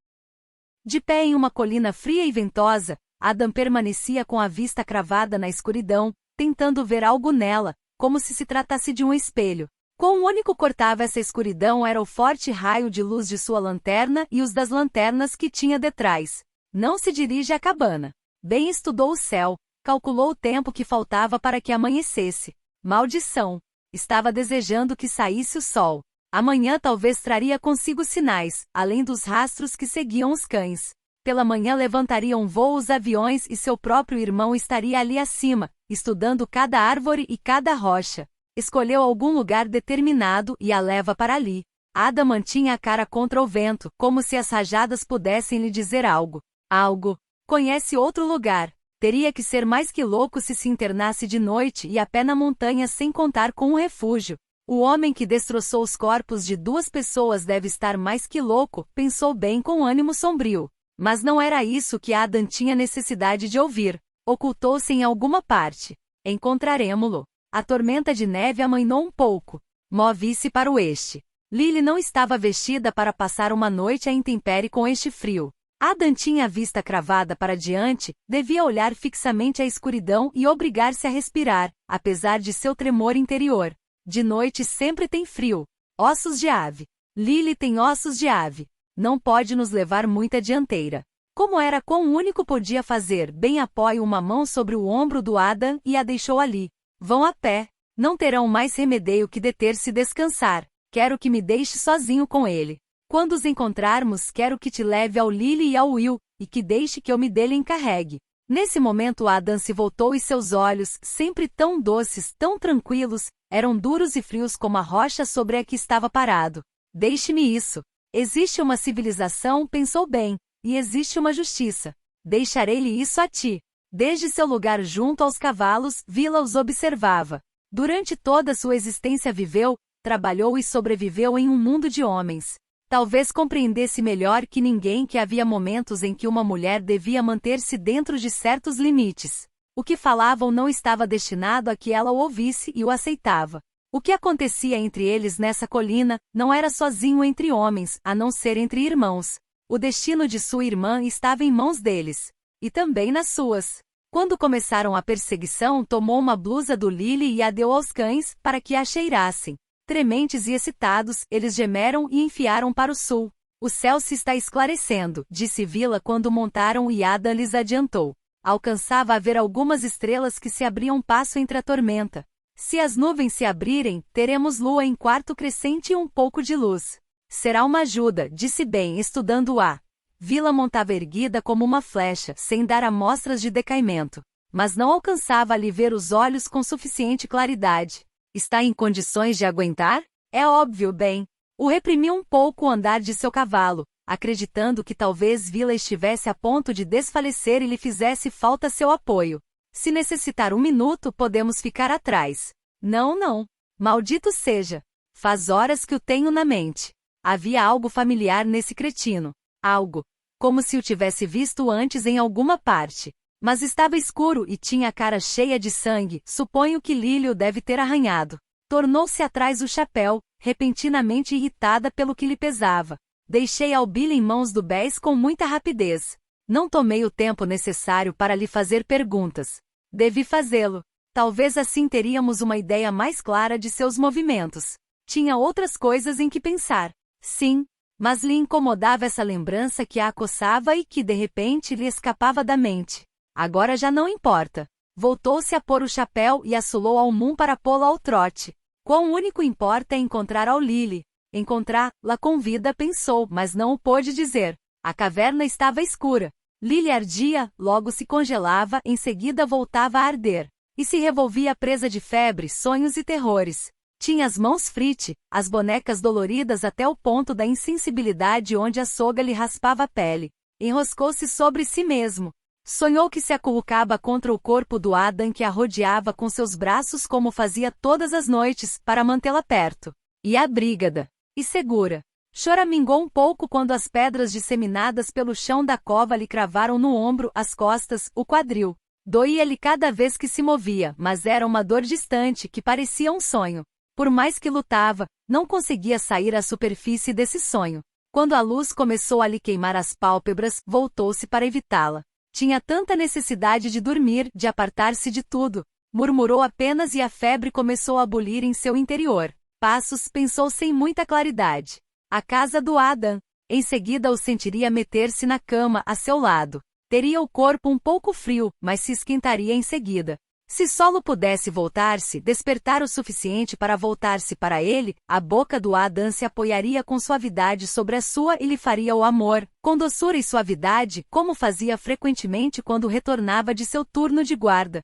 De pé em uma colina fria e ventosa, Adam permanecia com a vista cravada na escuridão, tentando ver algo nela, como se tratasse de um espelho. Com o único que cortava essa escuridão era o forte raio de luz de sua lanterna e os das lanternas que tinha detrás. Não se dirige à cabana. Bem estudou o céu, calculou o tempo que faltava para que amanhecesse. Maldição! Estava desejando que saísse o sol. Amanhã talvez traria consigo sinais, além dos rastros que seguiam os cães. Pela manhã levantariam voo os aviões e seu próprio irmão estaria ali acima, estudando cada árvore e cada rocha. Escolheu algum lugar determinado e a leva para ali. Ada mantinha a cara contra o vento, como se as rajadas pudessem lhe dizer algo. Algo. Conhece outro lugar. Teria que ser mais que louco se internasse de noite e a pé na montanha sem contar com um refúgio. O homem que destroçou os corpos de 2 pessoas deve estar mais que louco, pensou bem com ânimo sombrio. Mas não era isso que Adam tinha necessidade de ouvir. Ocultou-se em alguma parte. Encontraremo-lo. A tormenta de neve amainou um pouco. Move-se para o oeste. Lily não estava vestida para passar uma noite à intempérie com este frio. Adam tinha a vista cravada para diante, devia olhar fixamente a escuridão e obrigar-se a respirar, apesar de seu tremor interior. De noite sempre tem frio. Ossos de ave. Lily tem ossos de ave. Não pode nos levar muita dianteira. Como era quão único podia fazer, bem apoia uma mão sobre o ombro do Adam e a deixou ali. Vão a pé. Não terão mais remedio que deter-se e descansar. Quero que me deixe sozinho com ele. Quando os encontrarmos, quero que te leve ao Lily e ao Will, e que deixe que eu me dele encarregue. Nesse momento Adam se voltou e seus olhos, sempre tão doces, tão tranquilos, eram duros e frios como a rocha sobre a que estava parado. Deixe-me isso. Existe uma civilização, pensou bem, e existe uma justiça. Deixarei-lhe isso a ti. Desde seu lugar junto aos cavalos, Vila os observava. Durante toda sua existência viveu, trabalhou e sobreviveu em um mundo de homens. Talvez compreendesse melhor que ninguém que havia momentos em que uma mulher devia manter-se dentro de certos limites. O que falavam não estava destinado a que ela o ouvisse e o aceitava. O que acontecia entre eles nessa colina, não era sozinho entre homens, a não ser entre irmãos. O destino de sua irmã estava em mãos deles. E também nas suas. Quando começaram a perseguição, tomou uma blusa do Lily e a deu aos cães, para que a cheirassem. Trementes e excitados, eles gemeram e enfiaram para o sul. O céu se está esclarecendo, disse Vila quando montaram e Adam lhes adiantou. Alcançava a ver algumas estrelas que se abriam passo entre a tormenta. Se as nuvens se abrirem, teremos lua em quarto crescente e um pouco de luz. Será uma ajuda, disse Ben, estudando-a. Vila montava erguida como uma flecha, sem dar amostras de decaimento. Mas não alcançava a lhe ver os olhos com suficiente claridade. Está em condições de aguentar? É óbvio, Ben. O reprimiu um pouco o andar de seu cavalo, acreditando que talvez Vila estivesse a ponto de desfalecer e lhe fizesse falta seu apoio. Se necessitar um minuto, podemos ficar atrás. Não, não. Maldito seja. Faz horas que o tenho na mente. Havia algo familiar nesse cretino. Algo. Como se o tivesse visto antes em alguma parte. Mas estava escuro e tinha a cara cheia de sangue, suponho que Lily o deve ter arranhado. Tornou-se atrás o chapéu, repentinamente irritada pelo que lhe pesava. Deixei Albila em mãos do Bess com muita rapidez. Não tomei o tempo necessário para lhe fazer perguntas. Devi fazê-lo. Talvez assim teríamos uma ideia mais clara de seus movimentos. Tinha outras coisas em que pensar. Sim, mas lhe incomodava essa lembrança que a acossava e que de repente lhe escapava da mente. Agora já não importa. Voltou-se a pôr o chapéu e assolou ao Moon para pô-la ao trote. Quão único importa é encontrar ao Lily. Encontrar-la com vida, pensou, mas não o pôde dizer. A caverna estava escura. Lily ardia, logo se congelava, em seguida voltava a arder. E se revolvia presa de febre, sonhos e terrores. Tinha as mãos frite, as bonecas doloridas até o ponto da insensibilidade onde a soga lhe raspava a pele. Enroscou-se sobre si mesmo. Sonhou que se acurrucava contra o corpo do Adam que a rodeava com seus braços como fazia todas as noites, para mantê-la perto. E abrigada. E segura. Choramingou um pouco quando as pedras disseminadas pelo chão da cova lhe cravaram no ombro, as costas, o quadril. Doía-lhe cada vez que se movia, mas era uma dor distante que parecia um sonho. Por mais que lutava, não conseguia sair à superfície desse sonho. Quando a luz começou a lhe queimar as pálpebras, voltou-se para evitá-la. Tinha tanta necessidade de dormir, de apartar-se de tudo. Murmurou apenas e a febre começou a bulir em seu interior. Passos, pensou sem muita claridade. A casa do Adam. Em seguida o sentiria meter-se na cama a seu lado. Teria o corpo um pouco frio, mas se esquentaria em seguida. Se solo pudesse voltar-se, despertar o suficiente para voltar-se para ele, a boca do Adam se apoiaria com suavidade sobre a sua e lhe faria o amor, com doçura e suavidade, como fazia frequentemente quando retornava de seu turno de guarda.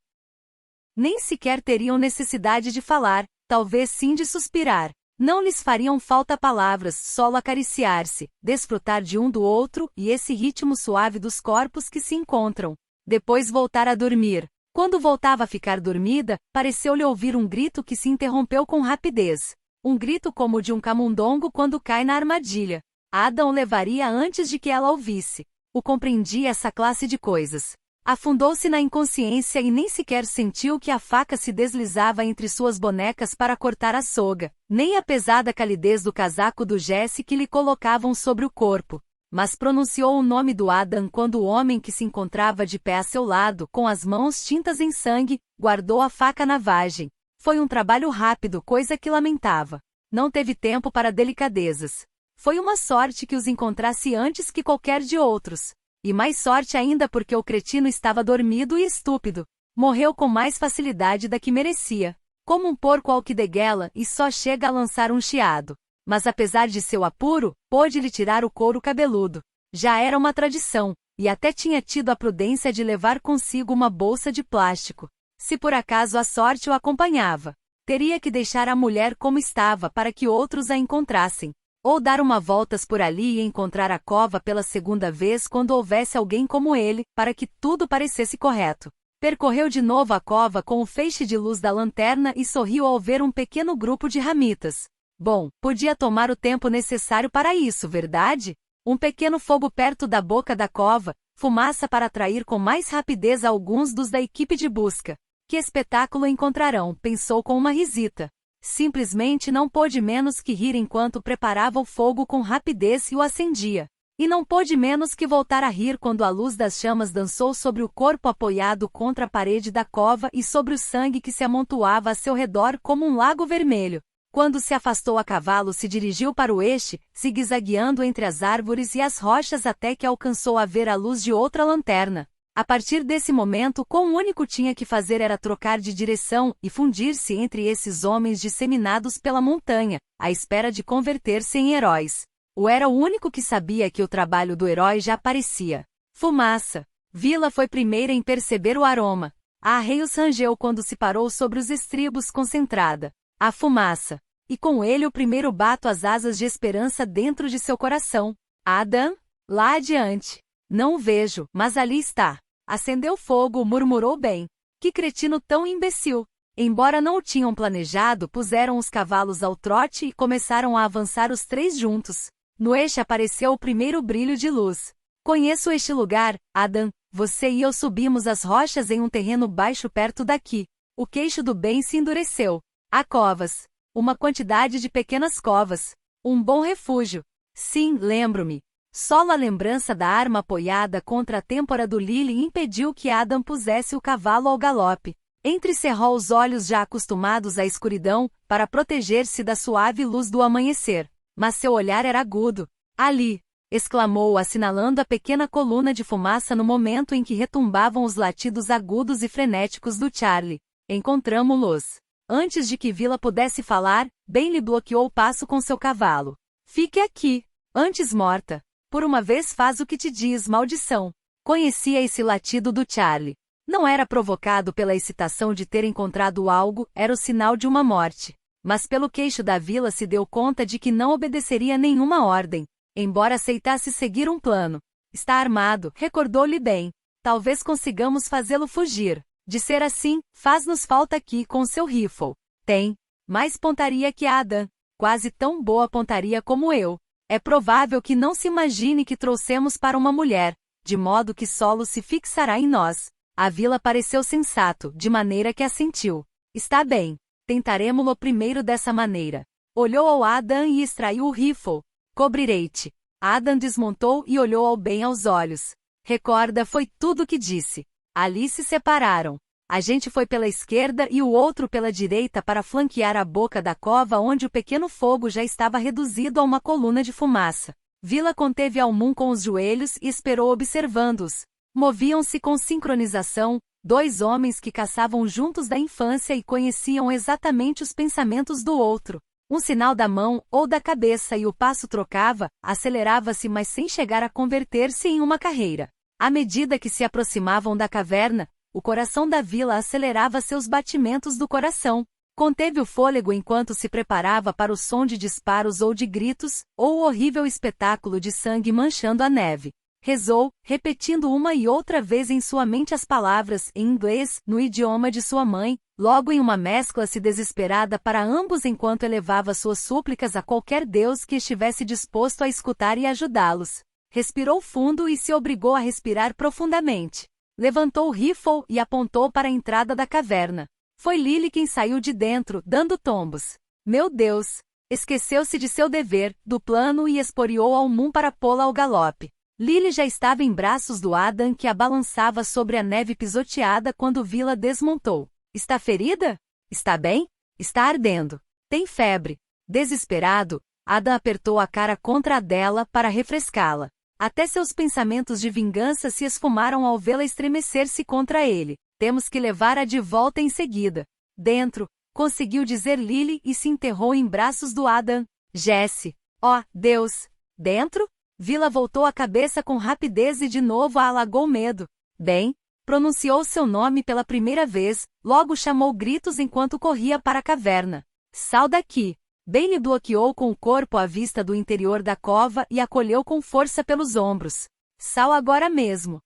Nem sequer teriam necessidade de falar, talvez sim de suspirar. Não lhes fariam falta palavras, só acariciar-se, desfrutar de um do outro e esse ritmo suave dos corpos que se encontram. Depois voltar a dormir. Quando voltava a ficar dormida, pareceu-lhe ouvir um grito que se interrompeu com rapidez. Um grito como o de um camundongo quando cai na armadilha. Adam o levaria antes de que ela ouvisse. O compreendia essa classe de coisas. Afundou-se na inconsciência e nem sequer sentiu que a faca se deslizava entre suas bonecas para cortar a soga, nem a pesada calidez do casaco do Jesse que lhe colocavam sobre o corpo. Mas pronunciou o nome do Adam quando o homem que se encontrava de pé a seu lado, com as mãos tintas em sangue, guardou a faca na vagem. Foi um trabalho rápido, coisa que lamentava. Não teve tempo para delicadezas. Foi uma sorte que os encontrasse antes que qualquer de outros. E mais sorte ainda porque o cretino estava dormido e estúpido. Morreu com mais facilidade da que merecia. Como um porco alquideguela e só chega a lançar um chiado. Mas apesar de seu apuro, pôde-lhe tirar o couro cabeludo. Já era uma tradição, e até tinha tido a prudência de levar consigo uma bolsa de plástico. Se por acaso a sorte o acompanhava, teria que deixar a mulher como estava para que outros a encontrassem. Ou dar uma voltas por ali e encontrar a cova pela segunda vez quando houvesse alguém como ele, para que tudo parecesse correto. Percorreu de novo a cova com o feixe de luz da lanterna e sorriu ao ver um pequeno grupo de ramitas. Bom, podia tomar o tempo necessário para isso, verdade? Um pequeno fogo perto da boca da cova, fumaça para atrair com mais rapidez alguns dos da equipe de busca. Que espetáculo encontrarão, pensou com uma risita. Simplesmente não pôde menos que rir enquanto preparava o fogo com rapidez e o acendia. E não pôde menos que voltar a rir quando a luz das chamas dançou sobre o corpo apoiado contra a parede da cova e sobre o sangue que se amontoava a seu redor como um lago vermelho. Quando se afastou a cavalo, se dirigiu para o oeste, zigue-zagueando entre as árvores e as rochas até que alcançou a ver a luz de outra lanterna. A partir desse momento, o único tinha que fazer era trocar de direção e fundir-se entre esses homens disseminados pela montanha, à espera de converter-se em heróis. Era o único que sabia que o trabalho do herói já aparecia. Fumaça. Vila foi primeira em perceber o aroma. A arreios rangeu quando se parou sobre os estribos concentrada. A fumaça. E com ele o primeiro bato as asas de esperança dentro de seu coração. Adam? Lá adiante. Não o vejo, mas ali está. Acendeu fogo, murmurou bem. Que cretino tão imbecil. Embora não o tinham planejado, puseram os cavalos ao trote e começaram a avançar os três juntos. No eixo apareceu o primeiro brilho de luz. Conheço este lugar, Adam. Você e eu subimos as rochas em um terreno baixo perto daqui. O queixo do bem se endureceu. Há covas. Uma quantidade de pequenas covas. Um bom refúgio. Sim, lembro-me. Só a lembrança da arma apoiada contra a têmpora do Lily impediu que Adam pusesse o cavalo ao galope. Entrecerrou os olhos já acostumados à escuridão, para proteger-se da suave luz do amanhecer. Mas seu olhar era agudo. Ali! Exclamou, assinalando a pequena coluna de fumaça no momento em que retumbavam os latidos agudos e frenéticos do Charlie. Encontramo-los. Antes de que Vila pudesse falar, Ben lhe bloqueou o passo com seu cavalo. Fique aqui. Antes morta. Por uma vez faz o que te diz, maldição. Conhecia esse latido do Charlie. Não era provocado pela excitação de ter encontrado algo, era o sinal de uma morte. Mas pelo queixo da Vila se deu conta de que não obedeceria nenhuma ordem, embora aceitasse seguir um plano. Está armado, recordou-lhe bem. Talvez consigamos fazê-lo fugir. De ser assim, faz-nos falta aqui com seu rifle. Tem mais pontaria que Adam. Quase tão boa pontaria como eu. É provável que não se imagine que trouxemos para uma mulher, de modo que solo se fixará em nós. A Vila pareceu sensato, de maneira que assentiu. Está bem. Tentaremo-lo primeiro dessa maneira. Olhou ao Adam e extraiu o rifle. Cobrirei-te. Adam desmontou e olhou ao bem aos olhos. Recorda, foi tudo o que disse. Ali se separaram. A gente foi pela esquerda e o outro pela direita para flanquear a boca da cova onde o pequeno fogo já estava reduzido a uma coluna de fumaça. Vila conteve Almum com os joelhos e esperou observando-os. Moviam-se com sincronização, dois homens que caçavam juntos da infância e conheciam exatamente os pensamentos do outro. Um sinal da mão ou da cabeça e o passo trocava, acelerava-se mas sem chegar a converter-se em uma carreira. À medida que se aproximavam da caverna, o coração da Vila acelerava seus batimentos do coração. Conteve o fôlego enquanto se preparava para o som de disparos ou de gritos, ou o horrível espetáculo de sangue manchando a neve. Rezou, repetindo uma e outra vez em sua mente as palavras, em inglês, no idioma de sua mãe, logo em uma mescla-se desesperada para ambos enquanto elevava suas súplicas a qualquer Deus que estivesse disposto a escutar e ajudá-los. Respirou fundo e se obrigou a respirar profundamente. Levantou o rifle e apontou para a entrada da caverna. Foi Lily quem saiu de dentro, dando tombos. Meu Deus! Esqueceu-se de seu dever, do plano e esporeou Almum para pô-la ao galope. Lily já estava em braços do Adam que a balançava sobre a neve pisoteada quando Vila desmontou. Está ferida? Está bem? Está ardendo. Tem febre. Desesperado, Adam apertou a cara contra a dela para refrescá-la. Até seus pensamentos de vingança se esfumaram ao vê-la estremecer-se contra ele. Temos que levá-la de volta em seguida. Dentro, conseguiu dizer Lily e se enterrou em braços do Adam. Jesse. Oh, Deus! Dentro? Vila voltou a cabeça com rapidez e de novo a alagou medo. Bem, pronunciou seu nome pela primeira vez, logo chamou gritos enquanto corria para a caverna. Sal daqui! Ben lhe bloqueou com o corpo à vista do interior da cova e acolheu com força pelos ombros. Sal agora mesmo!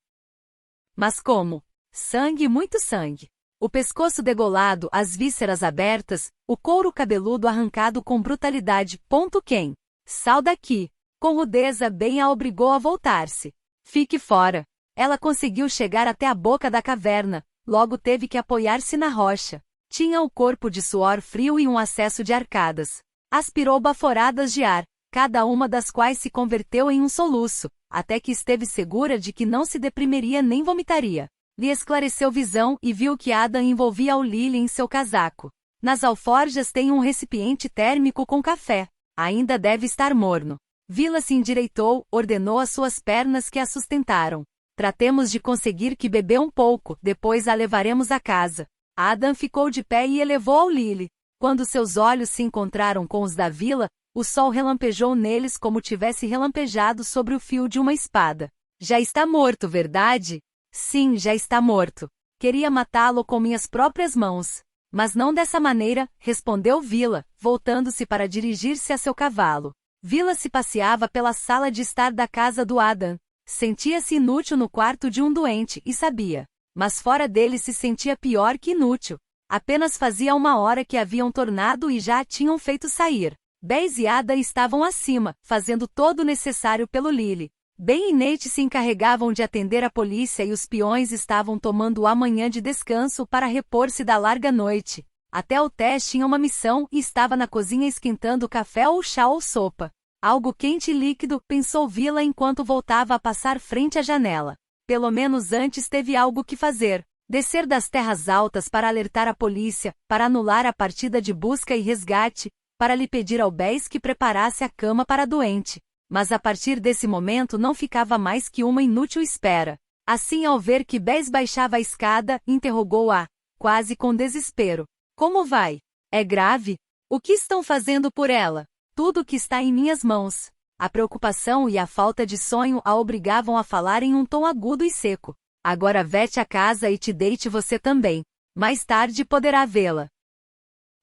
Mas como? Sangue, muito sangue. O pescoço degolado, as vísceras abertas, o couro cabeludo arrancado com brutalidade. Quem? Sal daqui! Com rudeza, Ben a obrigou a voltar-se. Fique fora. Ela conseguiu chegar até a boca da caverna, logo teve que apoiar-se na rocha. Tinha o corpo de suor frio e um acesso de arcadas. Aspirou baforadas de ar. cada uma das quais se converteu em um soluço, até que esteve segura de que não se deprimiria nem vomitaria. Lhe esclareceu visão e viu que Adam envolvia o Lily em seu casaco. Nas alforjas tem um recipiente térmico com café. Ainda deve estar morno. Vila se endireitou, ordenou às suas pernas que a sustentaram. Tratemos de conseguir que bebê um pouco, depois a levaremos a casa. Adam ficou de pé e elevou ao Lily. Quando seus olhos se encontraram com os da Vila, o sol relampejou neles como tivesse relampejado sobre o fio de uma espada. Já está morto, verdade? Sim, já está morto. Queria matá-lo com minhas próprias mãos. Mas não dessa maneira, respondeu Vila, voltando-se para dirigir-se a seu cavalo. Vila se passeava pela sala de estar da casa do Adam. Sentia-se inútil no quarto de um doente, e sabia. Mas fora dele se sentia pior que inútil. Apenas fazia 1 hora que haviam tornado e já a tinham feito sair. Bess e Ada estavam acima, fazendo todo o necessário pelo Lily. Ben e Nate se encarregavam de atender a polícia e os peões estavam tomando a manhã de descanso para repor-se da larga noite. Até o Tess tinha uma missão e estava na cozinha esquentando café ou chá ou sopa. Algo quente e líquido, pensou Vila enquanto voltava a passar frente à janela. Pelo menos antes teve algo que fazer. Descer das terras altas para alertar a polícia, para anular a partida de busca e resgate, para lhe pedir ao Bess que preparasse a cama para a doente. Mas a partir desse momento não ficava mais que uma inútil espera. Assim, ao ver que Bess baixava a escada, interrogou-a, quase com desespero. Como vai? É grave? O que estão fazendo por ela? Tudo que está em minhas mãos. A preocupação e a falta de sonho a obrigavam a falar em um tom agudo e seco. Agora vete a casa e te deite você também. Mais tarde poderá vê-la.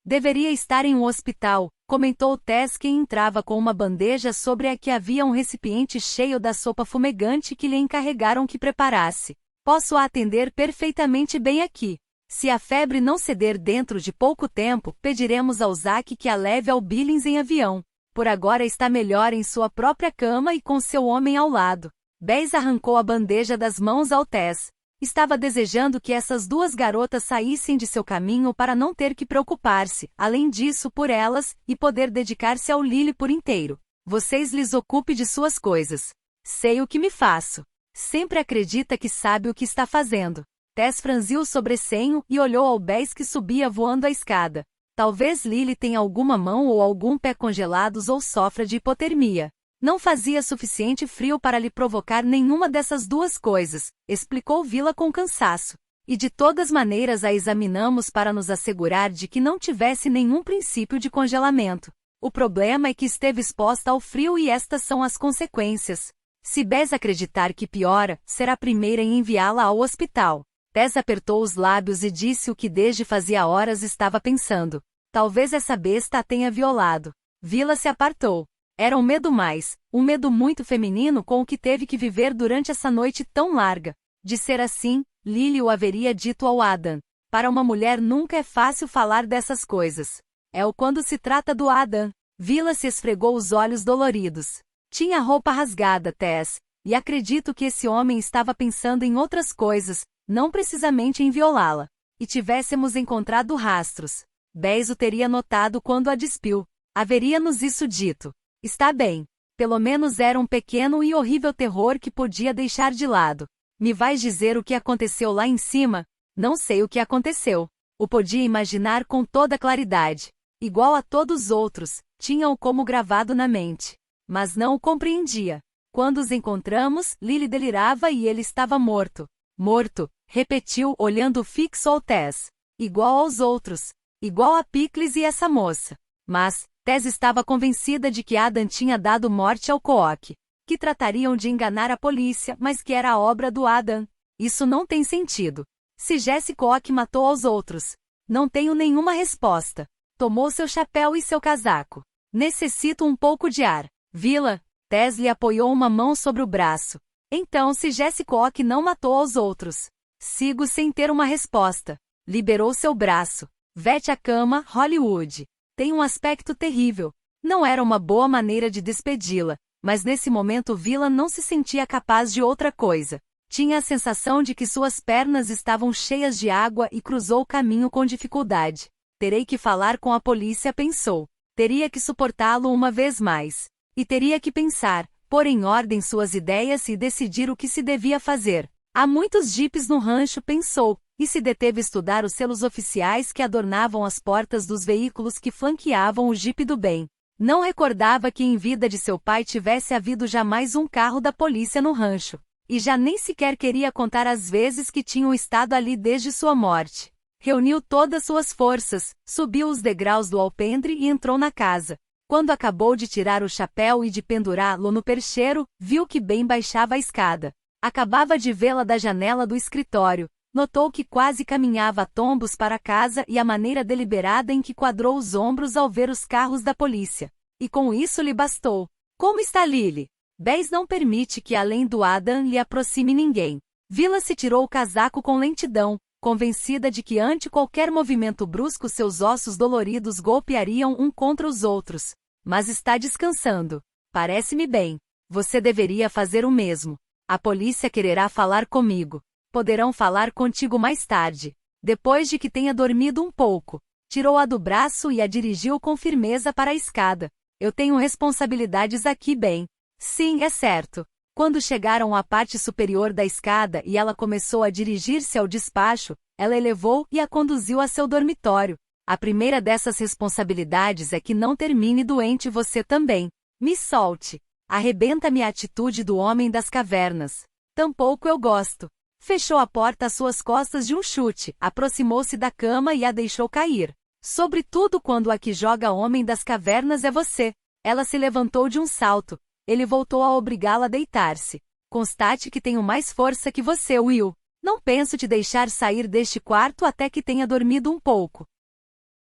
Deveria estar em um hospital, comentou Tess, que entrava com uma bandeja sobre a que havia um recipiente cheio da sopa fumegante que lhe encarregaram que preparasse. Posso a atender perfeitamente bem aqui. Se a febre não ceder dentro de pouco tempo, pediremos ao Zack que a leve ao Billings em avião. Por agora está melhor em sua própria cama e com seu homem ao lado. Bess arrancou a bandeja das mãos ao Tess. Estava desejando que essas duas garotas saíssem de seu caminho para não ter que preocupar-se, além disso, por elas, e poder dedicar-se ao Lily por inteiro. Vocês lhes ocupe de suas coisas. Sei o que me faço. Sempre acredita que sabe o que está fazendo. Tess franziu o sobrecenho e olhou ao Bess que subia voando a escada. Talvez Lily tenha alguma mão ou algum pé congelados ou sofra de hipotermia. Não fazia suficiente frio para lhe provocar nenhuma dessas duas coisas, explicou Vila com cansaço. E de todas maneiras a examinamos para nos assegurar de que não tivesse nenhum princípio de congelamento. O problema é que esteve exposta ao frio e estas são as consequências. Se Bess acreditar que piora, será a primeira em enviá-la ao hospital. Tess apertou os lábios e disse o que desde fazia horas estava pensando. Talvez essa besta a tenha violado. Vila se apartou. Era um medo muito feminino com o que teve que viver durante essa noite tão larga. De ser assim, Lily o haveria dito ao Adam. Para uma mulher nunca é fácil falar dessas coisas. É o quando se trata do Adam. Vila se esfregou os olhos doloridos. Tinha a roupa rasgada, Tess, e acredito que esse homem estava pensando em outras coisas, não precisamente em violá-la. E tivéssemos encontrado rastros. Bess o teria notado quando a despiu. Haveria-nos isso dito. Está bem. Pelo menos era um pequeno e horrível terror que podia deixar de lado. Me vais dizer o que aconteceu lá em cima? Não sei o que aconteceu. O podia imaginar com toda claridade. Igual a todos os outros, tinha-o como gravado na mente. Mas não o compreendia. Quando os encontramos, Lily delirava e ele estava morto. Morto, repetiu, olhando fixo ao Tess. Igual aos outros. Igual a Pickles e essa moça. Mas Tess estava convencida de que Adam tinha dado morte ao Cook, que tratariam de enganar a polícia, mas que era a obra do Adam. Isso não tem sentido. Se Jesse Cook matou aos outros, não tenho nenhuma resposta. Tomou seu chapéu e seu casaco. Necessito um pouco de ar. Vila, Tess lhe apoiou uma mão sobre o braço. Então, se Jesse Cook não matou aos outros, sigo sem ter uma resposta. Liberou seu braço. Vete à cama, Hollywood. Tem um aspecto terrível. Não era uma boa maneira de despedi-la, mas nesse momento Vila não se sentia capaz de outra coisa. Tinha a sensação de que suas pernas estavam cheias de água e cruzou o caminho com dificuldade. Terei que falar com a polícia, pensou. Teria que suportá-lo uma vez mais. E teria que pensar, pôr em ordem suas ideias e decidir o que se devia fazer. Há muitos jipes no rancho, pensou, e se deteve a estudar os selos oficiais que adornavam as portas dos veículos que flanqueavam o jipe do bem. Não recordava que em vida de seu pai tivesse havido jamais um carro da polícia no rancho. E já nem sequer queria contar as vezes que tinham estado ali desde sua morte. Reuniu todas suas forças, subiu os degraus do alpendre e entrou na casa. Quando acabou de tirar o chapéu e de pendurá-lo no percheiro, viu que Ben baixava a escada. Acabava de vê-la da janela do escritório. Notou que quase caminhava a tombos para casa e a maneira deliberada em que quadrou os ombros ao ver os carros da polícia. E com isso lhe bastou. Como está Lily? Bess não permite que além do Adam lhe aproxime ninguém. Vila se tirou o casaco com lentidão, convencida de que ante qualquer movimento brusco seus ossos doloridos golpeariam um contra os outros. Mas está descansando. Parece-me bem. Você deveria fazer o mesmo. A polícia quererá falar comigo. Poderão falar contigo mais tarde, depois de que tenha dormido um pouco. Tirou-a do braço e a dirigiu com firmeza para a escada. Eu tenho responsabilidades aqui, Ben. Sim, é certo. Quando chegaram à parte superior da escada e ela começou a dirigir-se ao despacho, ela elevou e a conduziu a seu dormitório. A primeira dessas responsabilidades é que não termine doente você também. Me solte. Arrebenta-me a atitude do homem das cavernas. Tampouco eu gosto. Fechou a porta às suas costas de um chute, aproximou-se da cama e a deixou cair. Sobretudo quando a que joga homem das cavernas é você. Ela se levantou de um salto. Ele voltou a obrigá-la a deitar-se. Constate que tenho mais força que você, Will. Não penso te deixar sair deste quarto até que tenha dormido um pouco.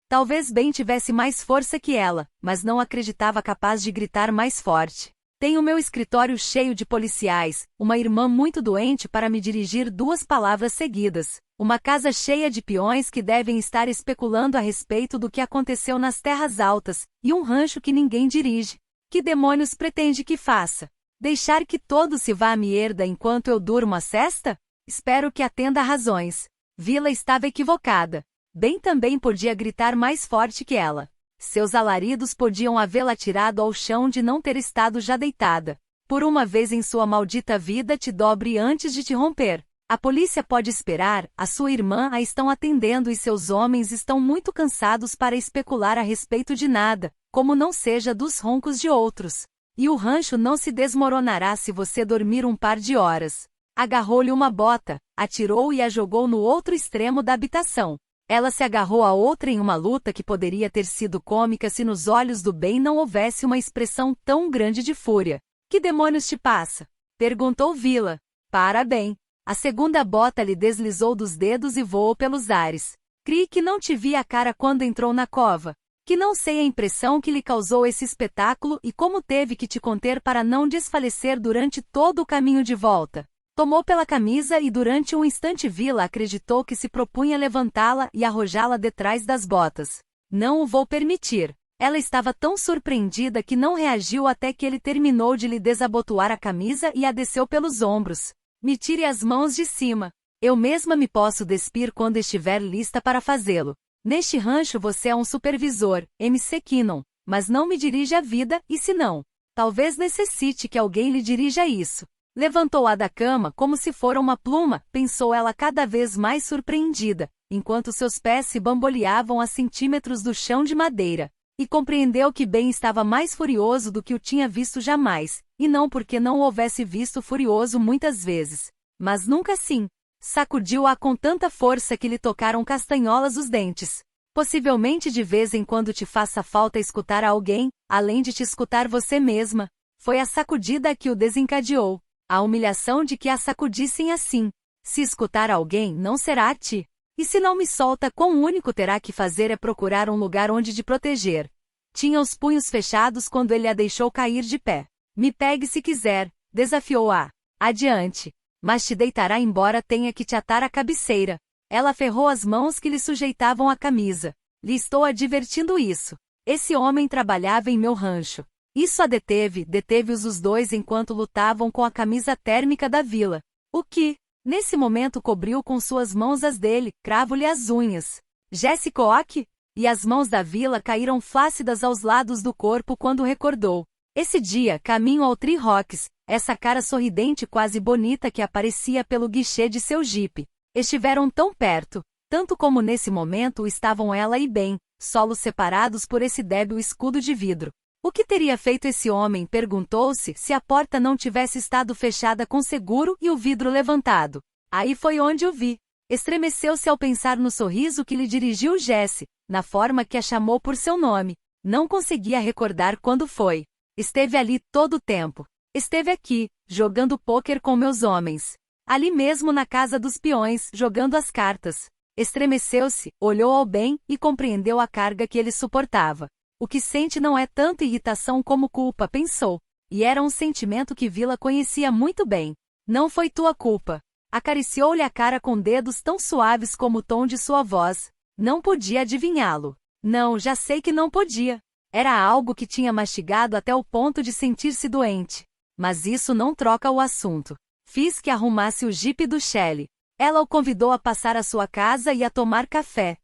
Talvez Ben tivesse mais força que ela, mas não acreditava capaz de gritar mais forte. Tenho meu escritório cheio de policiais, uma irmã muito doente para me dirigir 2 palavras seguidas, uma casa cheia de peões que devem estar especulando a respeito do que aconteceu nas terras altas, e um rancho que ninguém dirige. Que demônios pretende que faça? Deixar que todo se vá à mierda enquanto eu durmo a sesta? Espero que atenda a razões. Vila estava equivocada. Ben também podia gritar mais forte que ela. Seus alaridos podiam havê-la tirado ao chão de não ter estado já deitada. Por uma vez em sua maldita vida te dobre antes de te romper. A polícia pode esperar, a sua irmã a estão atendendo e seus homens estão muito cansados para especular a respeito de nada, como não seja dos roncos de outros. E o rancho não se desmoronará se você dormir um par de horas. Agarrou-lhe uma bota, atirou e a jogou no outro extremo da habitação. Ela se agarrou a outra em uma luta que poderia ter sido cômica se nos olhos do Ben não houvesse uma expressão tão grande de fúria. Que demônios te passa? Perguntou Vila. Para bem. A segunda bota lhe deslizou dos dedos e voou pelos ares. Crie que não te vi a cara quando entrou na cova. Que não sei a impressão que lhe causou esse espetáculo e como teve que te conter para não desfalecer durante todo o caminho de volta. Tomou pela camisa e durante um instante Vila acreditou que se propunha levantá-la e arrojá-la detrás das botas. Não o vou permitir. Ela estava tão surpreendida que não reagiu até que ele terminou de lhe desabotoar a camisa e a desceu pelos ombros. Me tire as mãos de cima. Eu mesma me posso despir quando estiver lista para fazê-lo. Neste rancho você é um supervisor, MC Kinnon, mas não me dirige a vida e se não, talvez necessite que alguém lhe dirija isso. Levantou-a da cama como se fora uma pluma, pensou ela cada vez mais surpreendida, enquanto seus pés se bamboleavam a centímetros do chão de madeira, e compreendeu que Ben estava mais furioso do que o tinha visto jamais, e não porque não o houvesse visto furioso muitas vezes, mas nunca assim. Sacudiu-a com tanta força que lhe tocaram castanholas os dentes. Possivelmente de vez em quando te faça falta escutar a alguém, além de te escutar você mesma. Foi a sacudida que o desencadeou. A humilhação de que a sacudissem assim. Se escutar alguém, não será a ti. E se não me solta, quão único terá que fazer é procurar um lugar onde te proteger. Tinha os punhos fechados quando ele a deixou cair de pé. Me pegue se quiser, desafiou-a. Adiante. Mas te deitará embora tenha que te atar à cabeceira. Ela aferrou as mãos que lhe sujeitavam a camisa. Lhe estou advertindo isso. Esse homem trabalhava em meu rancho. Isso a deteve-os os dois enquanto lutavam com a camisa térmica da vila. O que, nesse momento cobriu com suas mãos as dele, cravo-lhe as unhas. Jessica Ock? E as mãos da vila caíram flácidas aos lados do corpo quando recordou. Esse dia, caminho ao Three Rocks, essa cara sorridente quase bonita que aparecia pelo guichê de seu jipe. Estiveram tão perto, tanto como nesse momento estavam ela e Ben, solos separados por esse débil escudo de vidro. O que teria feito esse homem? Perguntou-se se a porta não tivesse estado fechada com seguro e o vidro levantado. Aí foi onde o vi. Estremeceu-se ao pensar no sorriso que lhe dirigiu Jesse, na forma que a chamou por seu nome. Não conseguia recordar quando foi. Esteve ali todo o tempo. Esteve aqui, jogando pôquer com meus homens. Ali mesmo na casa dos peões, jogando as cartas. Estremeceu-se, olhou ao Ben e compreendeu a carga que ele suportava. O que sente não é tanto irritação como culpa, pensou. E era um sentimento que Vila conhecia muito bem. Não foi tua culpa. Acariciou-lhe a cara com dedos tão suaves como o tom de sua voz. Não podia adivinhá-lo. Não, já sei que não podia. Era algo que tinha mastigado até o ponto de sentir-se doente. Mas isso não troca o assunto. Fiz que arrumasse o jipe do Shelley. Ela o convidou a passar à sua casa e a tomar café.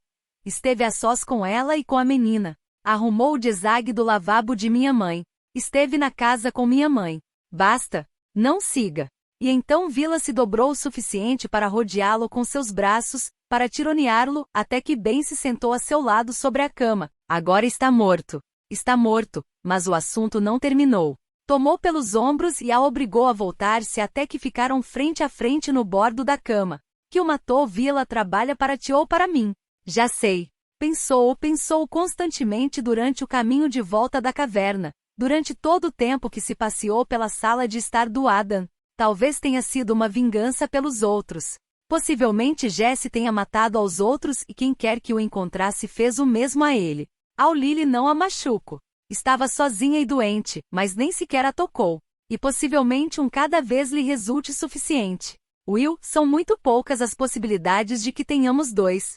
Esteve a sós com ela e com a menina. Arrumou o desague do lavabo de minha mãe. Esteve na casa com minha mãe. Basta. Não siga. E então Vila se dobrou o suficiente para rodeá-lo com seus braços, para tironeá-lo, até que Ben se sentou a seu lado sobre a cama. Agora está morto. Está morto, mas o assunto não terminou. Tomou pelos ombros e a obrigou a voltar-se até que ficaram frente a frente no bordo da cama. Que o matou? Vila trabalha para ti ou para mim? Já sei. Pensou constantemente durante o caminho de volta da caverna, durante todo o tempo que se passeou pela sala de estar do Adam. Talvez tenha sido uma vingança pelos outros. Possivelmente Jesse tenha matado aos outros e quem quer que o encontrasse fez o mesmo a ele. Ao Lily não a machuco. Estava sozinha e doente, mas nem sequer a tocou. E possivelmente cada vez lhe resulte suficiente. Will, são muito poucas as possibilidades de que tenhamos dois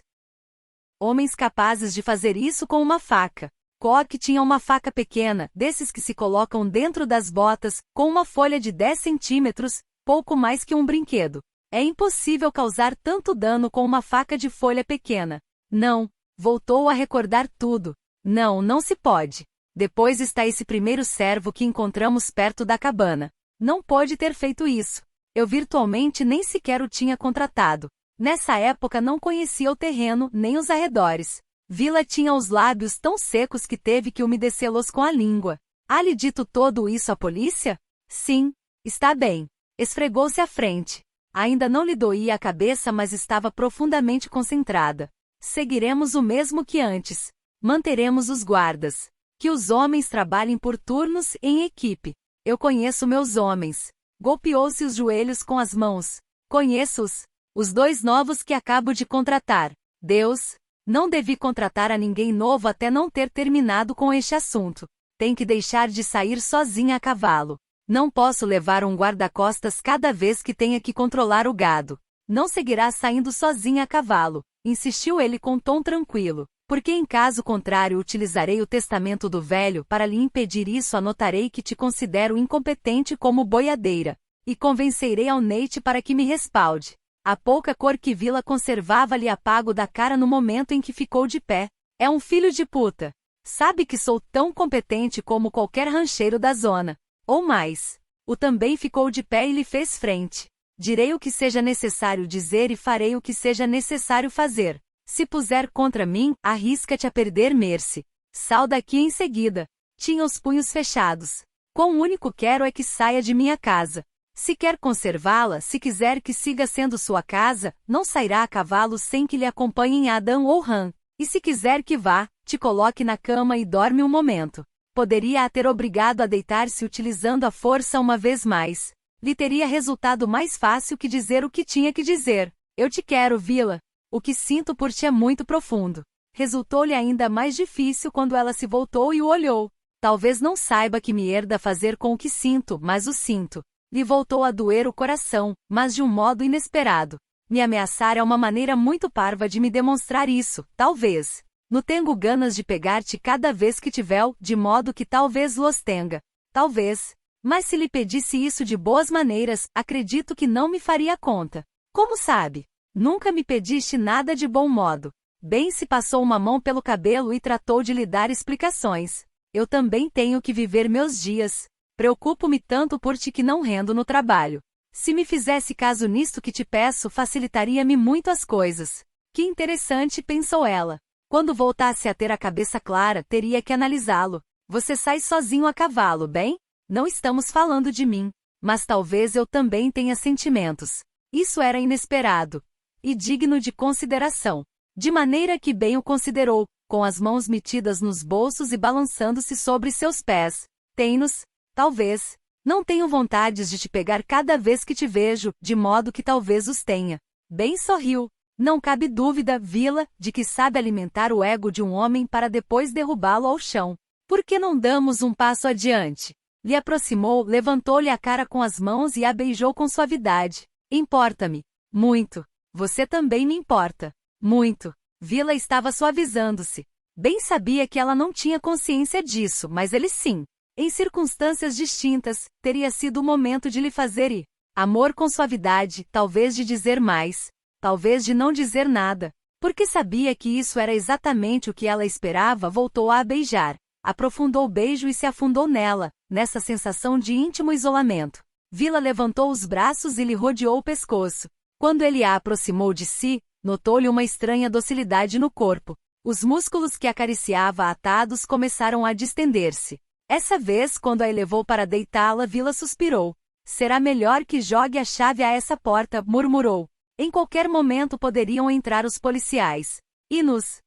homens capazes de fazer isso com uma faca. Cork tinha uma faca pequena, desses que se colocam dentro das botas, com uma folha de 10 centímetros, pouco mais que um brinquedo. É impossível causar tanto dano com uma faca de folha pequena. Não. Voltou a recordar tudo. Não, não se pode. Depois está esse primeiro servo que encontramos perto da cabana. Não pode ter feito isso. Eu virtualmente nem sequer o tinha contratado. Nessa época não conhecia o terreno, nem os arredores. Vila tinha os lábios tão secos que teve que umedecê-los com a língua. Ha-lhe dito todo isso à polícia? Sim. Está bem. Esfregou-se à frente. Ainda não lhe doía a cabeça, mas estava profundamente concentrada. Seguiremos o mesmo que antes. Manteremos os guardas. Que os homens trabalhem por turnos, em equipe. Eu conheço meus homens. Golpeou-se os joelhos com as mãos. Conheço-os. Os 2 novos que acabo de contratar. Deus, não devi contratar a ninguém novo até não ter terminado com este assunto. Tem que deixar de sair sozinha a cavalo. Não posso levar um guarda-costas cada vez que tenha que controlar o gado. Não seguirá saindo sozinha a cavalo, insistiu ele com tom tranquilo. Porque em caso contrário utilizarei o testamento do velho para lhe impedir isso. Anotarei que te considero incompetente como boiadeira. E convencerei ao Nate para que me respalde. A pouca cor que Vila conservava lhe apago da cara no momento em que ficou de pé. É um filho de puta. Sabe que sou tão competente como qualquer rancheiro da zona. Ou mais. O também ficou de pé e lhe fez frente. Direi o que seja necessário dizer e farei o que seja necessário fazer. Se puser contra mim, arrisca-te a perder Mercy. Sal daqui em seguida. Tinha os punhos fechados. Quão único quero é que saia de minha casa. Se quer conservá-la, se quiser que siga sendo sua casa, não sairá a cavalo sem que lhe acompanhem Adam ou Han. E se quiser que vá, te coloque na cama e dorme um momento. Poderia-a ter obrigado a deitar-se utilizando a força uma vez mais. Lhe teria resultado mais fácil que dizer o que tinha que dizer. Eu te quero, Vila. O que sinto por ti é muito profundo. Resultou-lhe ainda mais difícil quando ela se voltou e o olhou. Talvez não saiba que me herda fazer com o que sinto, mas o sinto. Lhe voltou a doer o coração, mas de um modo inesperado. Me ameaçar é uma maneira muito parva de me demonstrar isso, talvez. No tenho ganas de pegar-te cada vez que tiver, de modo que talvez los tenha. Talvez. Mas se lhe pedisse isso de boas maneiras, acredito que não me faria conta. Como sabe? Nunca me pediste nada de bom modo. Ben se passou uma mão pelo cabelo e tratou de lhe dar explicações. Eu também tenho que viver meus dias. Preocupo-me tanto por ti que não rendo no trabalho. Se me fizesse caso nisto que te peço, facilitaria-me muito as coisas. Que interessante, pensou ela. Quando voltasse a ter a cabeça clara, teria que analisá-lo. Você sai sozinho a cavalo, bem? Não estamos falando de mim. Mas talvez eu também tenha sentimentos. Isso era inesperado. E digno de consideração. De maneira que bem o considerou, com as mãos metidas nos bolsos e balançando-se sobre seus pés. Tem-nos? Talvez. Não tenho vontades de te pegar cada vez que te vejo, de modo que talvez os tenha. Bem sorriu. Não cabe dúvida, Vila, de que sabe alimentar o ego de um homem para depois derrubá-lo ao chão. Por que não damos um passo adiante? Lhe aproximou, levantou-lhe a cara com as mãos e a beijou com suavidade. Importa-me. Muito. Você também me importa. Muito. Vila estava suavizando-se. Bem sabia que ela não tinha consciência disso, mas ele sim. Em circunstâncias distintas, teria sido o momento de lhe fazer ir. Amor com suavidade, talvez de dizer mais, talvez de não dizer nada. Porque sabia que isso era exatamente o que ela esperava, voltou a beijar. Aprofundou o beijo e se afundou nela, nessa sensação de íntimo isolamento. Vila levantou os braços e lhe rodeou o pescoço. Quando ele a aproximou de si, notou-lhe uma estranha docilidade no corpo. Os músculos que acariciava atados começaram a distender-se. Essa vez, quando a elevou para deitá-la, Vila suspirou. Será melhor que jogue a chave a essa porta, murmurou. Em qualquer momento poderiam entrar os policiais. E nos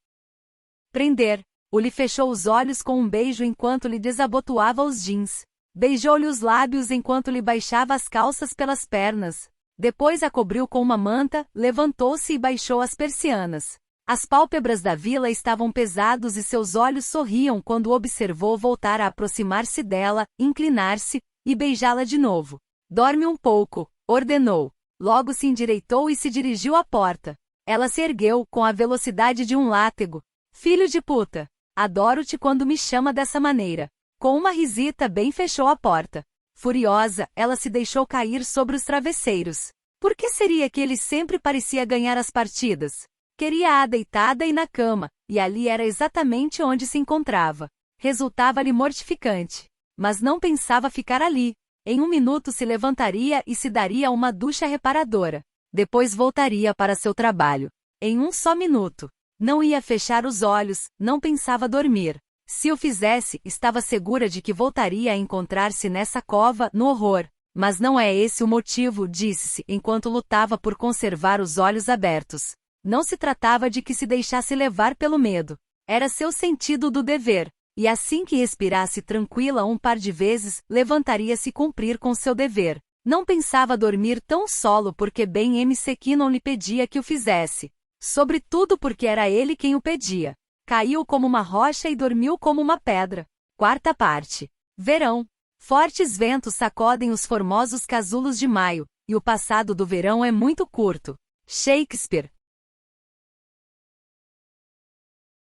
prender. Uli fechou os olhos com um beijo enquanto lhe desabotoava os jeans. Beijou-lhe os lábios enquanto lhe baixava as calças pelas pernas. Depois a cobriu com uma manta, levantou-se e baixou as persianas. As pálpebras da Vila estavam pesados e seus olhos sorriam quando o observou voltar a aproximar-se dela, inclinar-se, e beijá-la de novo. Dorme um pouco, ordenou. Logo se endireitou e se dirigiu à porta. Ela se ergueu, com a velocidade de um látego. Filho de puta! Adoro-te quando me chama dessa maneira. Com uma risita bem fechou a porta. Furiosa, ela se deixou cair sobre os travesseiros. Por que seria que ele sempre parecia ganhar as partidas? Queria-a deitada e na cama, e ali era exatamente onde se encontrava. Resultava-lhe mortificante. Mas não pensava ficar ali. Em um minuto se levantaria e se daria uma ducha reparadora. Depois voltaria para seu trabalho. Em um só minuto. Não ia fechar os olhos, não pensava dormir. Se o fizesse, estava segura de que voltaria a encontrar-se nessa cova, no horror. Mas não é esse o motivo, disse-se, enquanto lutava por conservar os olhos abertos. Não se tratava de que se deixasse levar pelo medo. Era seu sentido do dever. E assim que respirasse tranquila um par de vezes, levantaria-se cumprir com seu dever. Não pensava dormir tão solo porque Ben M. Sequinon lhe pedia que o fizesse. Sobretudo porque era ele quem o pedia. Caiu como uma rocha e dormiu como uma pedra. Quarta parte. Verão. Fortes ventos sacodem os formosos casulos de maio, e o passado do verão é muito curto. Shakespeare.